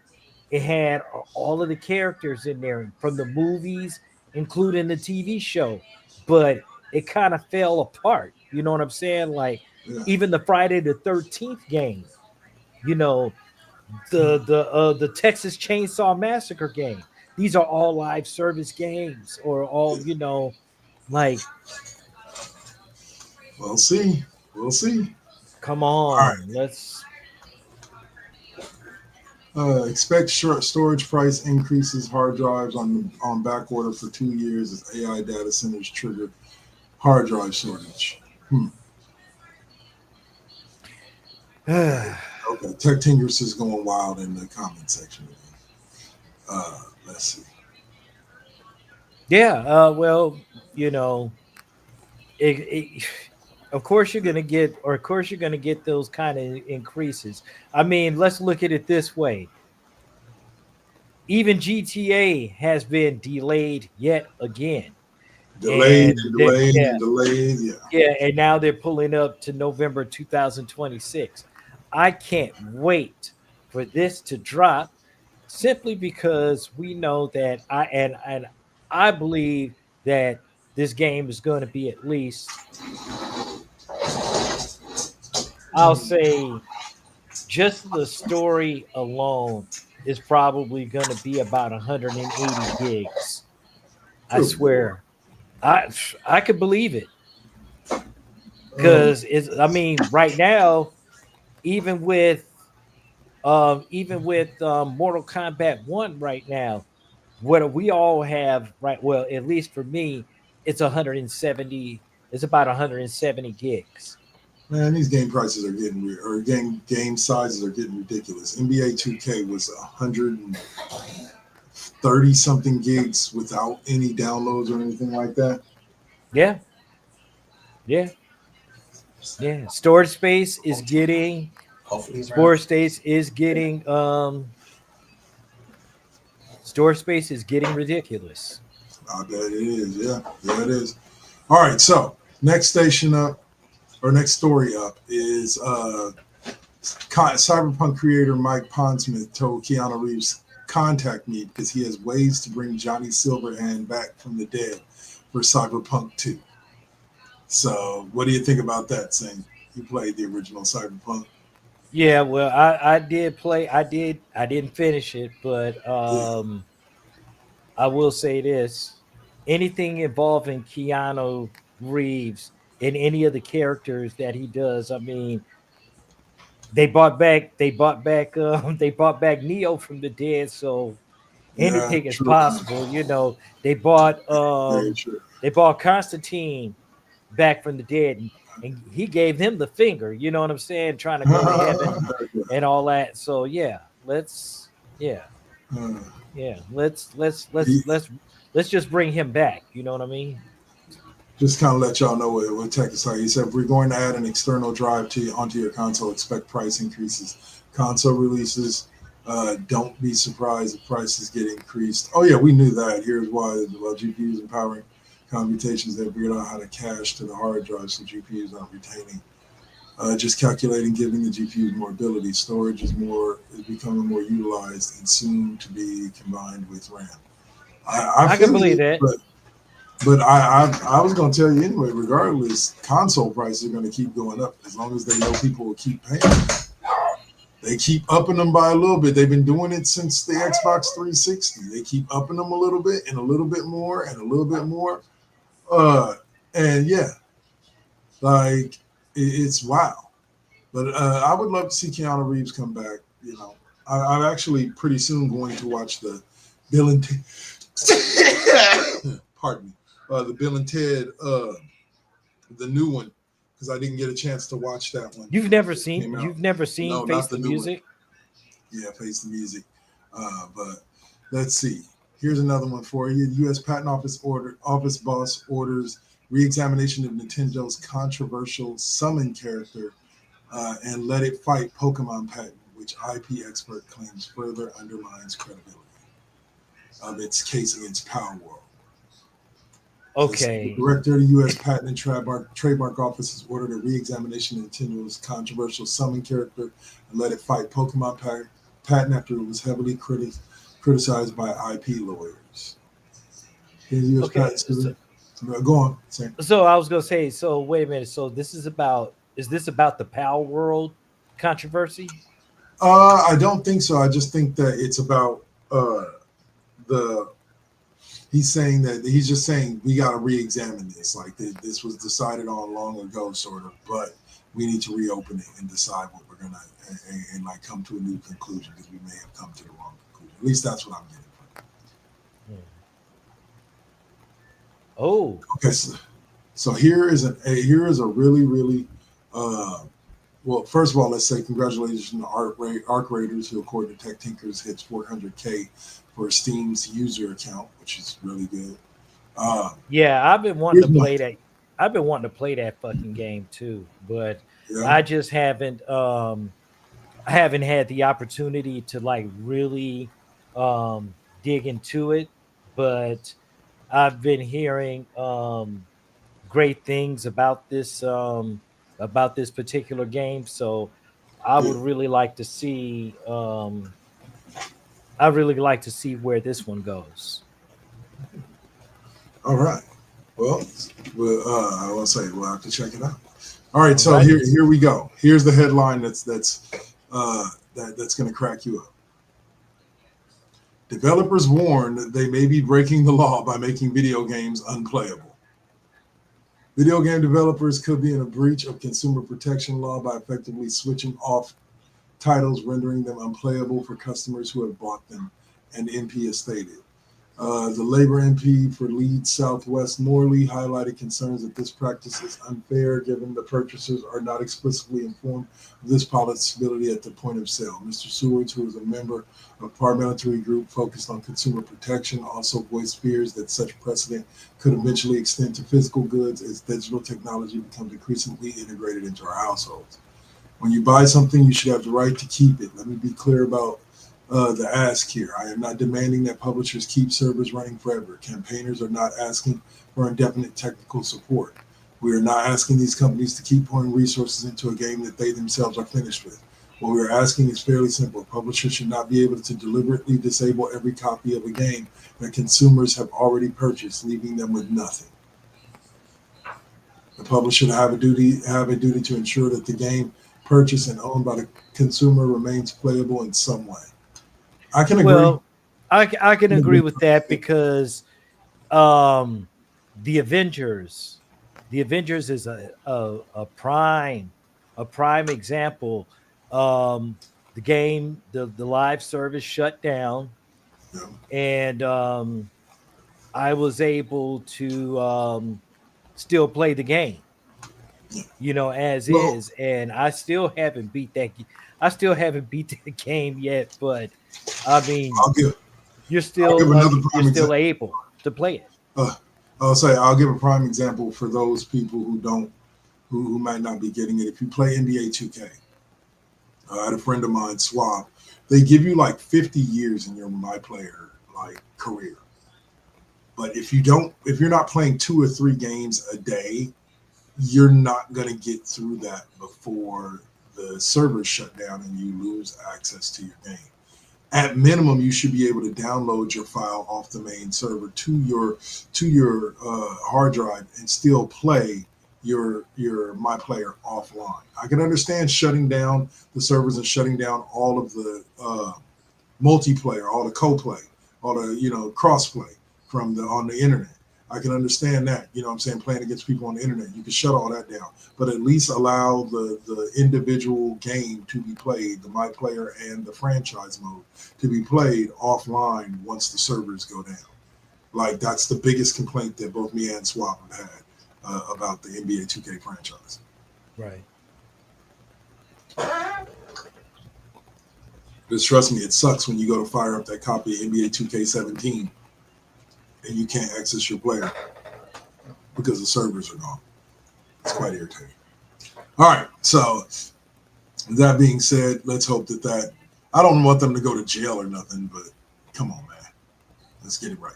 Speaker 2: It had all of the characters in there from the movies, including the TV show, but it kind of fell apart. You know what I'm saying? Like
Speaker 1: Yeah.
Speaker 2: even the Friday the 13th game, you know, the Texas Chainsaw Massacre game. These are all live service games, or all like,
Speaker 1: We'll see. We'll see.
Speaker 2: come
Speaker 1: All
Speaker 2: on, let's.
Speaker 1: right. Expect short storage price increases. Hard drives on back order for 2 years as AI data centers trigger hard drive shortage. Okay. Tech Tingers is going wild in the comment section. Let's see.
Speaker 2: Yeah, well, you know, it, of course you're gonna get, or of course you're gonna get those kind of increases. I mean, let's look at it this way. Even GTA has been delayed yet again,
Speaker 1: Delayed
Speaker 2: and
Speaker 1: and delayed
Speaker 2: yeah,
Speaker 1: and delayed. Yeah.
Speaker 2: yeah, and now they're pulling up to November 2026. I can't wait for this to drop simply because we know that and I believe that this game is going to be at least, I'll say, just the story alone is probably going to be about 180 gigs. I
Speaker 1: Good lord.
Speaker 2: swear. I could believe it
Speaker 1: Oh,
Speaker 2: because it's, I mean, right now, even with Mortal Kombat 1 right now, what we all have, right, well, at least for me, it's 170, it's about 170 gigs.
Speaker 1: man, these game prices are getting or game sizes are getting ridiculous. NBA 2K was 130 something gigs without any downloads or anything like that.
Speaker 2: Yeah, yeah, yeah. Storage space is getting storage space is getting ridiculous.
Speaker 1: I bet it is. Yeah, yeah, it is. All right, so next station up or next story up is Cyberpunk creator Mike Pondsmith told Keanu Reeves, "Contact me because he has ways to bring Johnny Silverhand back from the dead for Cyberpunk 2." So, what do you think about that, Sing? You played the original Cyberpunk.
Speaker 2: Yeah, well, I did play. I didn't finish it, but
Speaker 1: Yeah,
Speaker 2: I will say this: anything involving Keanu Reeves in any of the characters that he does, I mean, they brought back Neo from the dead, so
Speaker 1: yeah,
Speaker 2: anything is
Speaker 1: true.
Speaker 2: possible.
Speaker 1: Very true.
Speaker 2: They brought Constantine back from the dead, and he gave him the finger. You know what I'm saying? Trying to go to heaven and all that. So yeah, yeah,
Speaker 1: Uh,
Speaker 2: yeah,
Speaker 1: he,
Speaker 2: let's just bring him back. You know what I mean?
Speaker 1: just kind of let y'all know what tech is like. He said, "We're going to add an external drive onto your console. Expect price increases. Console releases. Don't be surprised if prices get increased." Oh yeah, we knew that. Here's why: while GPUs empowering computations, they figured out how to cache to the hard drive, so GPUs aren't retaining. Just calculating, giving the GPUs more ability. Storage is becoming more utilized and soon to be combined with RAM. I
Speaker 2: I can
Speaker 1: feel
Speaker 2: believe
Speaker 1: you,
Speaker 2: that.
Speaker 1: but I was going to tell you anyway. Regardless, console prices are going to keep going up as long as they know people will keep paying. They keep upping them by a little bit. They've been doing it since the Xbox 360. They keep upping them a little bit and a little bit more and a little bit more. And yeah, like it's wow. But I would love to see Keanu Reeves come back. You know, I'm actually pretty soon going to watch the Bill and pardon me, the Bill and Ted, the new one, because I didn't get a chance to watch that one when it came out.
Speaker 2: You've never seen
Speaker 1: No,
Speaker 2: Face
Speaker 1: not
Speaker 2: the
Speaker 1: the new one.
Speaker 2: Music?
Speaker 1: Yeah, Face the Music. But let's see. Here's another one for you. U.S. Patent Office boss orders re-examination of Nintendo's controversial summon character and let it fight Pokemon patent, which IP expert claims further undermines credibility of its case against Power World. The
Speaker 2: Okay.
Speaker 1: director of the U.S. Patent and Trademark Office has ordered a re-examination of Nintendo's controversial summon character and let it fight Pokemon patent after it was heavily criticized by IP lawyers. Here's the U.S.
Speaker 2: Okay.
Speaker 1: Patent Service. Go on, Sam.
Speaker 2: So I was gonna say, so wait a minute. So is this about the Power World controversy?
Speaker 1: I don't think so. I just think that it's about the he's saying that he's just saying we got to re-examine this. Like this was decided on long ago, sort of, but we need to reopen it and decide what we're gonna and like come to a new conclusion because we may have come to the wrong conclusion. At least that's what I'm getting from
Speaker 2: Hmm. Oh,
Speaker 1: it. Okay, so here is a really uh, well. First of all, let's say congratulations to Arc Raiders, who according to Tech Tinkers hits 400K for Steam's user account, which is really good. Uh,
Speaker 2: yeah.
Speaker 1: here's my
Speaker 2: I've been wanting to play that fucking game too, but
Speaker 1: yeah.
Speaker 2: I just I haven't had the opportunity to like really dig into it. But I've been hearing great things about this particular game. So I would really like to see. I really like to see where this one goes.
Speaker 1: All right. Well, I will say we'll have to check it out. All right. So
Speaker 2: Alrighty.
Speaker 1: here we go. Here's the headline that's going to crack you up. Developers warn that they may be breaking the law by making video games unplayable. Video game developers could be in a breach of consumer protection law by effectively switching off titles, rendering them unplayable for customers who have bought them, an MP has stated. The Labor MP for Leeds Southwest Morley highlighted concerns that this practice is unfair given the purchasers are not explicitly informed of this possibility at the point of sale. Mr. Seward, who is a member of a paramilitary group focused on consumer protection, also voiced fears that such precedent could eventually extend to physical goods as digital technology becomes increasingly integrated into our households. When you buy something, you should have the right to keep it. Let me be clear about the ask here. I am not demanding that publishers keep servers running forever. Campaigners are not asking for indefinite technical support. We are not asking these companies to keep pouring resources into a game that they themselves are finished with. What we are asking is fairly simple. Publishers should not be able to deliberately disable every copy of a game that consumers have already purchased, leaving them with nothing. The publisher should have a duty to ensure that the game purchased and owned by the consumer remains playable in some way. I can agree.
Speaker 2: Well, I can agree with that because the Avengers is a prime example. The game, the live service shut down,
Speaker 1: Yeah.
Speaker 2: and I was able to still play the game, as is, and I still haven't beat that. I still haven't beat the game yet, but I mean,
Speaker 1: I'll give
Speaker 2: you're
Speaker 1: another prime example.
Speaker 2: able to play it.
Speaker 1: I'll give a prime example for those people who might not be getting it. If you play NBA 2K, I had a friend of mine, Swab. They give you like 50 years in your My Player career. But if you're not playing 2 or 3 games a day, you're not going to get through that before the servers shut down and you lose access to your game. At minimum, you should be able to download your file off the main server to your hard drive and still play your My Player offline. I can understand shutting down the servers and shutting down all of the multiplayer, all the co-play, all the cross-play on the internet. I can understand that, what I'm saying, playing against people on the internet. You can shut all that down, but at least allow the individual game to be played, the My Player and the franchise mode to be played offline once the servers go down. That's the biggest complaint that both me and Swap have had about the NBA 2K franchise.
Speaker 2: Right.
Speaker 1: Just trust me, it sucks when you go to fire up that copy of NBA 2K17 and you can't access your player because the servers are gone. It's quite irritating. All right, so that being said, let's hope that I don't want them to go to jail or nothing, but come on, man. Let's get it right.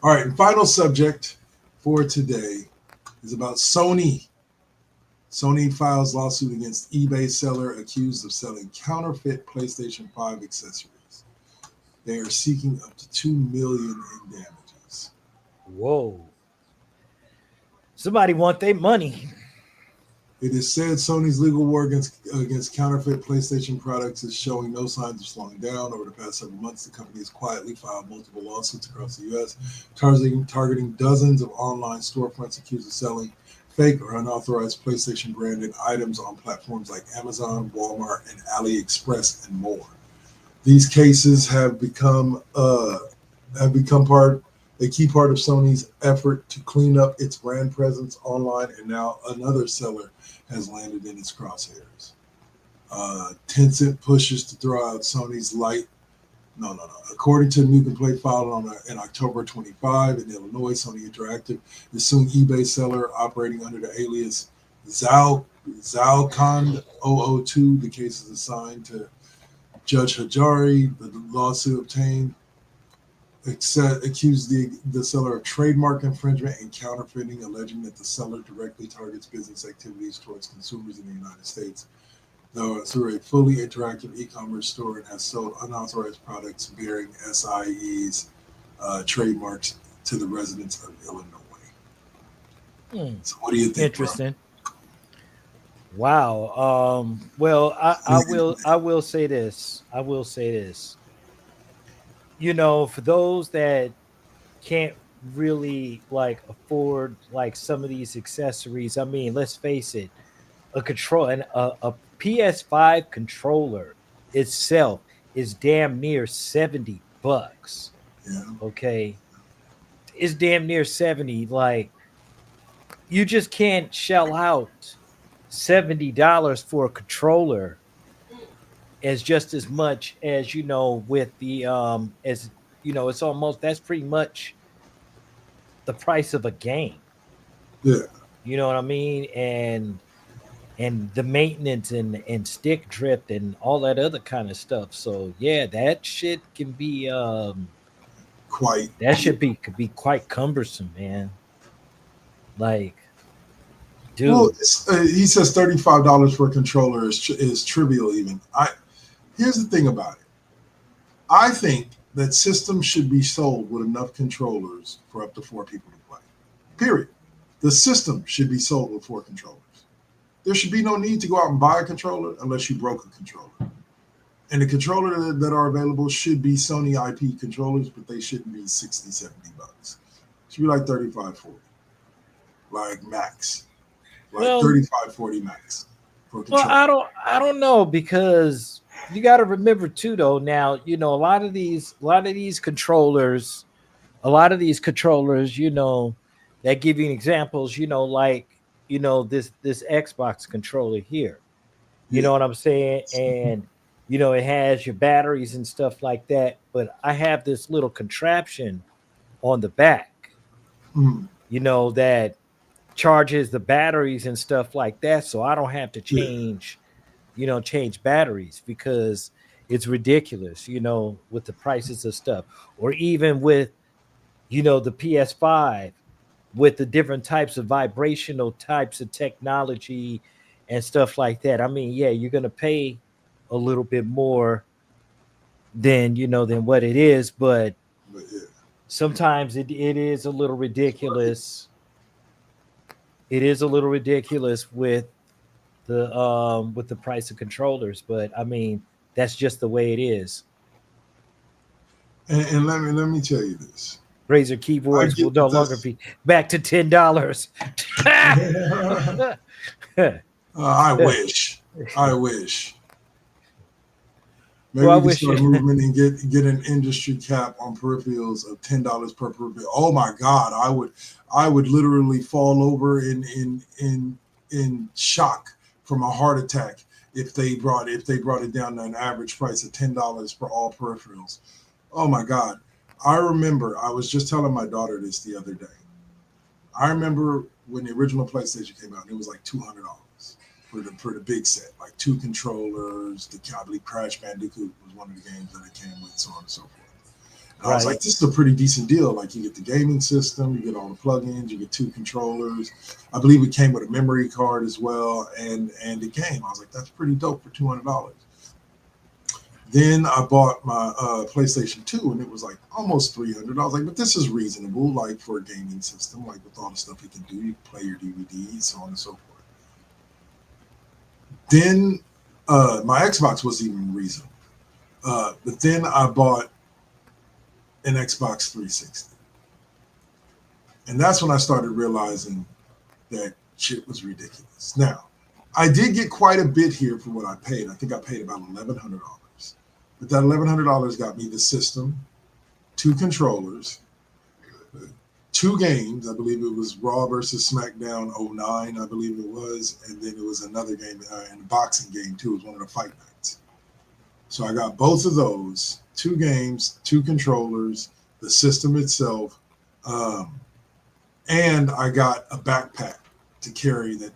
Speaker 1: All right, and final subject for today is about Sony. Sony files lawsuit against eBay seller accused of selling counterfeit PlayStation 5 accessories. They are seeking up to $2 million in damages.
Speaker 2: Whoa. Somebody want their money.
Speaker 1: It is said Sony's legal war against counterfeit PlayStation products is showing no signs of slowing down. Over the past several months, the company has quietly filed multiple lawsuits across the U.S., targeting dozens of online storefronts accused of selling fake or unauthorized PlayStation branded items on platforms like Amazon, Walmart, and AliExpress, and more. These cases have become a key part of Sony's effort to clean up its brand presence online, and now another seller has landed in its crosshairs. Tencent pushes to throw out Sony's light. No. According to a new complaint filed in October 25 in Illinois, Sony Interactive is suing eBay seller operating under the alias Zalcon 002. The case is assigned to Judge Hajari. The lawsuit obtained accused the seller of trademark infringement and counterfeiting, alleging that the seller directly targets business activities towards consumers in the United States. through a fully interactive e-commerce store and has sold unauthorized products bearing SIE's trademarks to the residents of Illinois. So, what do you think, bro?
Speaker 2: Interesting. Wow. Well, I will say this. I will say this. For those that can't really like afford like some of these accessories, I mean, let's face it, a PS5 controller itself is damn near $70.
Speaker 1: Yeah,
Speaker 2: Okay. It's damn near 70. Like, you just can't shell out $70 for a controller as just as much as with the as it's almost that's pretty much the price of a game.
Speaker 1: yeah.
Speaker 2: You know what I mean? And the maintenance and stick drift and all that other kind of stuff. So yeah, that shit can be
Speaker 1: Quite.
Speaker 2: that should be could be quite cumbersome, man. Like,
Speaker 1: Well,
Speaker 2: dude.
Speaker 1: he says $35 for a controller is trivial. Even here's the thing about it. I think that systems should be sold with enough controllers for up to 4 people to play. Period. The system should be sold with 4 controllers. There should be no need to go out and buy a controller unless you broke a controller. And the controller that are available should be Sony IP controllers, but they shouldn't be 60, $70. It should be like 35, 40. Like max. Like
Speaker 2: Well,
Speaker 1: 35, 40 max for a
Speaker 2: well,
Speaker 1: controller.
Speaker 2: I don't know, because you got to remember too, though. Now, a lot of these controllers, that give you examples. Like, this Xbox controller here. You
Speaker 1: Yeah.
Speaker 2: know what I'm saying? And it has your batteries and stuff like that. But I have this little contraption on the back.
Speaker 1: Mm,
Speaker 2: That charges the batteries and stuff like that, so I don't have to
Speaker 1: yeah.
Speaker 2: change batteries, because it's ridiculous, with the prices of stuff. Or even with the PS5, with the different types of vibrational types of technology and stuff like that. I mean, yeah, you're going to pay a little bit more than what it is, but
Speaker 1: But yeah.
Speaker 2: sometimes it is a little ridiculous. It is a little ridiculous with the price of controllers, but I mean, that's just the way it is.
Speaker 1: And let me tell you this.
Speaker 2: Razer
Speaker 1: I
Speaker 2: keyboards will
Speaker 1: get
Speaker 2: no
Speaker 1: that
Speaker 2: longer
Speaker 1: this.
Speaker 2: be back to $10.
Speaker 1: I wish. I wish. Maybe
Speaker 2: Well, I
Speaker 1: we can
Speaker 2: wish.
Speaker 1: start a movement and get an industry cap on peripherals of $10 per peripheral. Oh my God, I would literally fall over in shock from a heart attack if they brought it down to an average price of $10 for all peripherals. Oh my God. I remember I was just telling my daughter this the other day. I remember when the original PlayStation came out, and it was like $200 for the big set, like 2 controllers. I believe Crash Bandicoot was one of the games that it came with, so on and so forth. And I was like,
Speaker 2: Right.
Speaker 1: this is a pretty decent deal. Like, you get the gaming system, you get all the plugins, you get 2 controllers. I believe it came with a memory card as well, and the game. I was like, that's pretty dope for $200. Then I bought my PlayStation 2, and it was like almost 300. I was like, but this is reasonable, like for a gaming system, like with all the stuff you can do. You can play your DVDs, so on and so forth. Then my Xbox was even reasonable. But then I bought an Xbox 360. And that's when I started realizing that shit was ridiculous. Now, I did get quite a bit here for what I paid. I think I paid about $1,100. But that $1,100 got me the system, 2 controllers, 2 games. I believe it was Raw versus SmackDown '09, I believe it was. And then it was another game, and a boxing game too. It was one of the fight nights. So I got both of those, 2 games, 2 controllers, the system itself, and I got a backpack to carry that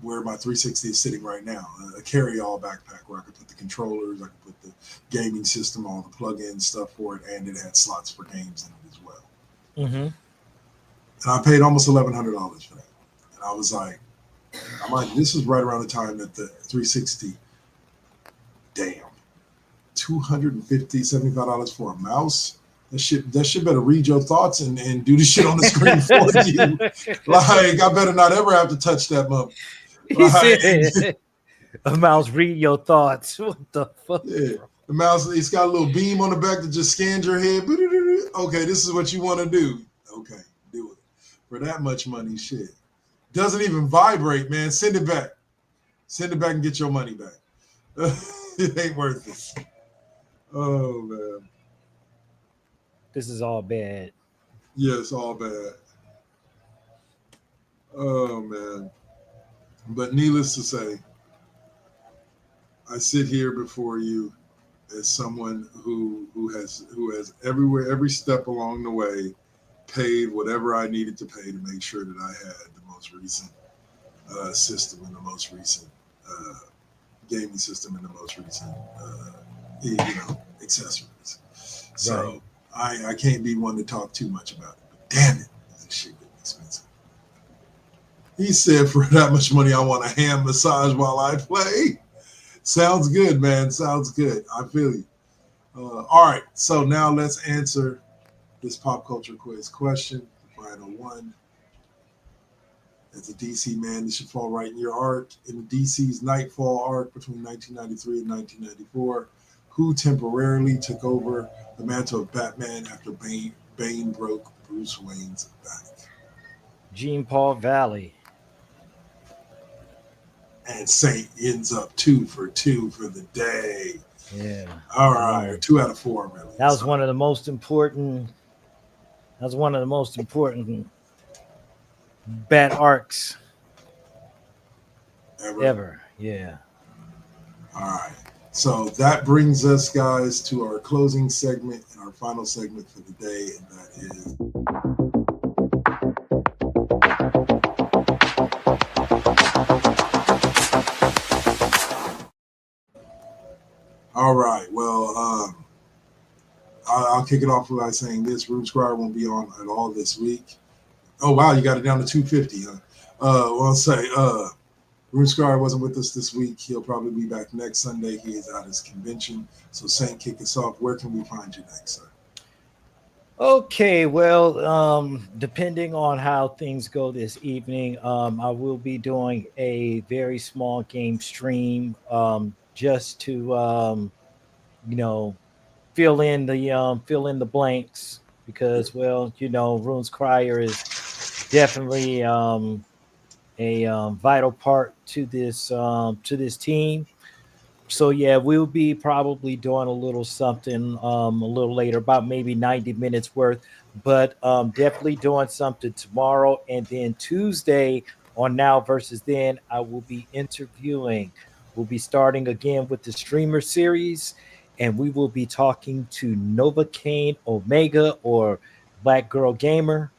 Speaker 1: where my 360 is sitting right now, a carry-all backpack where I could put the controllers, I could put the gaming system, all the plug-in stuff for it, and it had slots for games in it as well.
Speaker 2: Mm-hmm.
Speaker 1: And I paid almost $1,100 for that. And I was like, this is right around the time that the 360 damn. $275 for a mouse. That shit better read your thoughts and do the shit on the screen for you. Like, I better not ever have to touch that mother.
Speaker 2: He
Speaker 1: Like,
Speaker 2: said, "A mouse read your thoughts." What the fuck?
Speaker 1: yeah. The mouse, it's got a little beam on the back that just scans your head. Okay, this is what you want to do. Okay, do it. For that much money, shit. Doesn't even vibrate, man. Send it back. Send it back and get your money back. It ain't worth it. Oh, man.
Speaker 2: This is all bad.
Speaker 1: Yeah, it's all bad. Oh, man. But needless to say, I sit here before you as someone who has every step along the way paid whatever I needed to pay to make sure that I had the most recent system and the most recent gaming system and the most recent accessories. So right. I can't be one to talk too much about it. But damn it, this shit getting expensive. He said for that much money I want a hand massage while I play. Sounds good, man. Sounds good. I feel you. All right, so now let's answer this pop culture quiz question. The final one. As a DC man, this should fall right in your arc. In DC's Nightfall arc between 1993 and 1994, who temporarily took over the mantle of Batman after Bane broke Bruce Wayne's back?
Speaker 2: Jean-Paul Valley.
Speaker 1: And Saint ends up 2 for 2 for the day.
Speaker 2: Yeah.
Speaker 1: All right. 2 out of 4, really.
Speaker 2: That was one of the most important. That was one of the most important bat arcs ever. Yeah.
Speaker 1: All right. So that brings us, guys, to our closing segment and our final segment for the day, and that is all right. Well, I'll kick it off by saying this: Room Squire won't be on at all this week. Oh wow, you got it down to 250, huh? Well, I'll say Room Squire wasn't with us this week. He'll probably be back next Sunday. He is at his convention. So, Saint, kick us off. Where can we find you next, sir?
Speaker 2: Okay, well, depending on how things go this evening, I will be doing a very small game stream just to, fill in the blanks because, well, Runes Crier is definitely a vital part to this team. So yeah, we'll be probably doing a little something a little later, about maybe 90 minutes worth, but definitely doing something tomorrow. And then Tuesday on Now Versus Then, I will be interviewing. We'll be starting again with the streamer series, and we will be talking to Novocaine Omega, or Black Girl Gamer.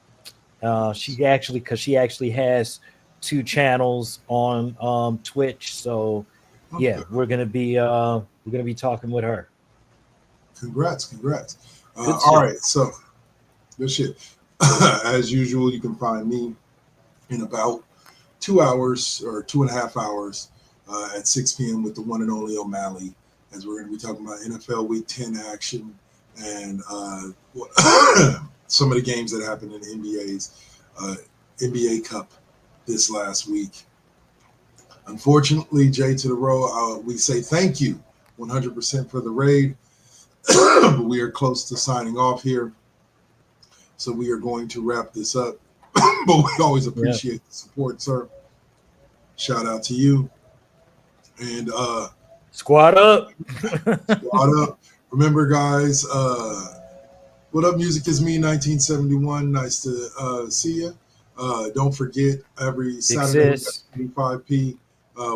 Speaker 2: She actually has 2 channels on Twitch, so yeah, we're gonna be talking with her.
Speaker 1: Congrats. All right, so good shit. As usual, you can find me in about 2 hours or 2.5 hours at 6 p.m. with the one and only O'Malley, as we're going to be talking about NFL Week 10 action and some of the games that happened in the NBA Cup this last week. Unfortunately, Jay to the row, we say thank you 100% for the raid, but we are close to signing off here. So we are going to wrap this up, but we always appreciate the support, sir. Shout out to you. And
Speaker 2: squad up.
Speaker 1: Squad up. Remember, guys, what up, Music is Me 1971. Nice to see you. Don't forget, every Saturday at 85p,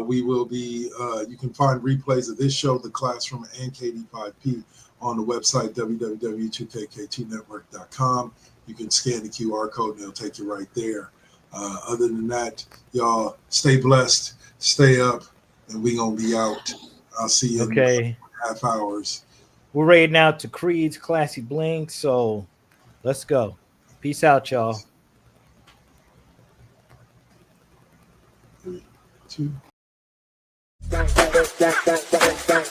Speaker 1: we will be, you can find replays of this show, The Classroom, and KD5P on the website, www.2kkktnetwork.com. You can scan the QR code and it'll take you right there. Other than that, y'all stay blessed, stay up, and we going to be out. I'll see you in half hours.
Speaker 2: We're raiding out to Creed's Classy Bling, so let's go. Peace out, y'all.
Speaker 1: 3, 2.
Speaker 6: Bye.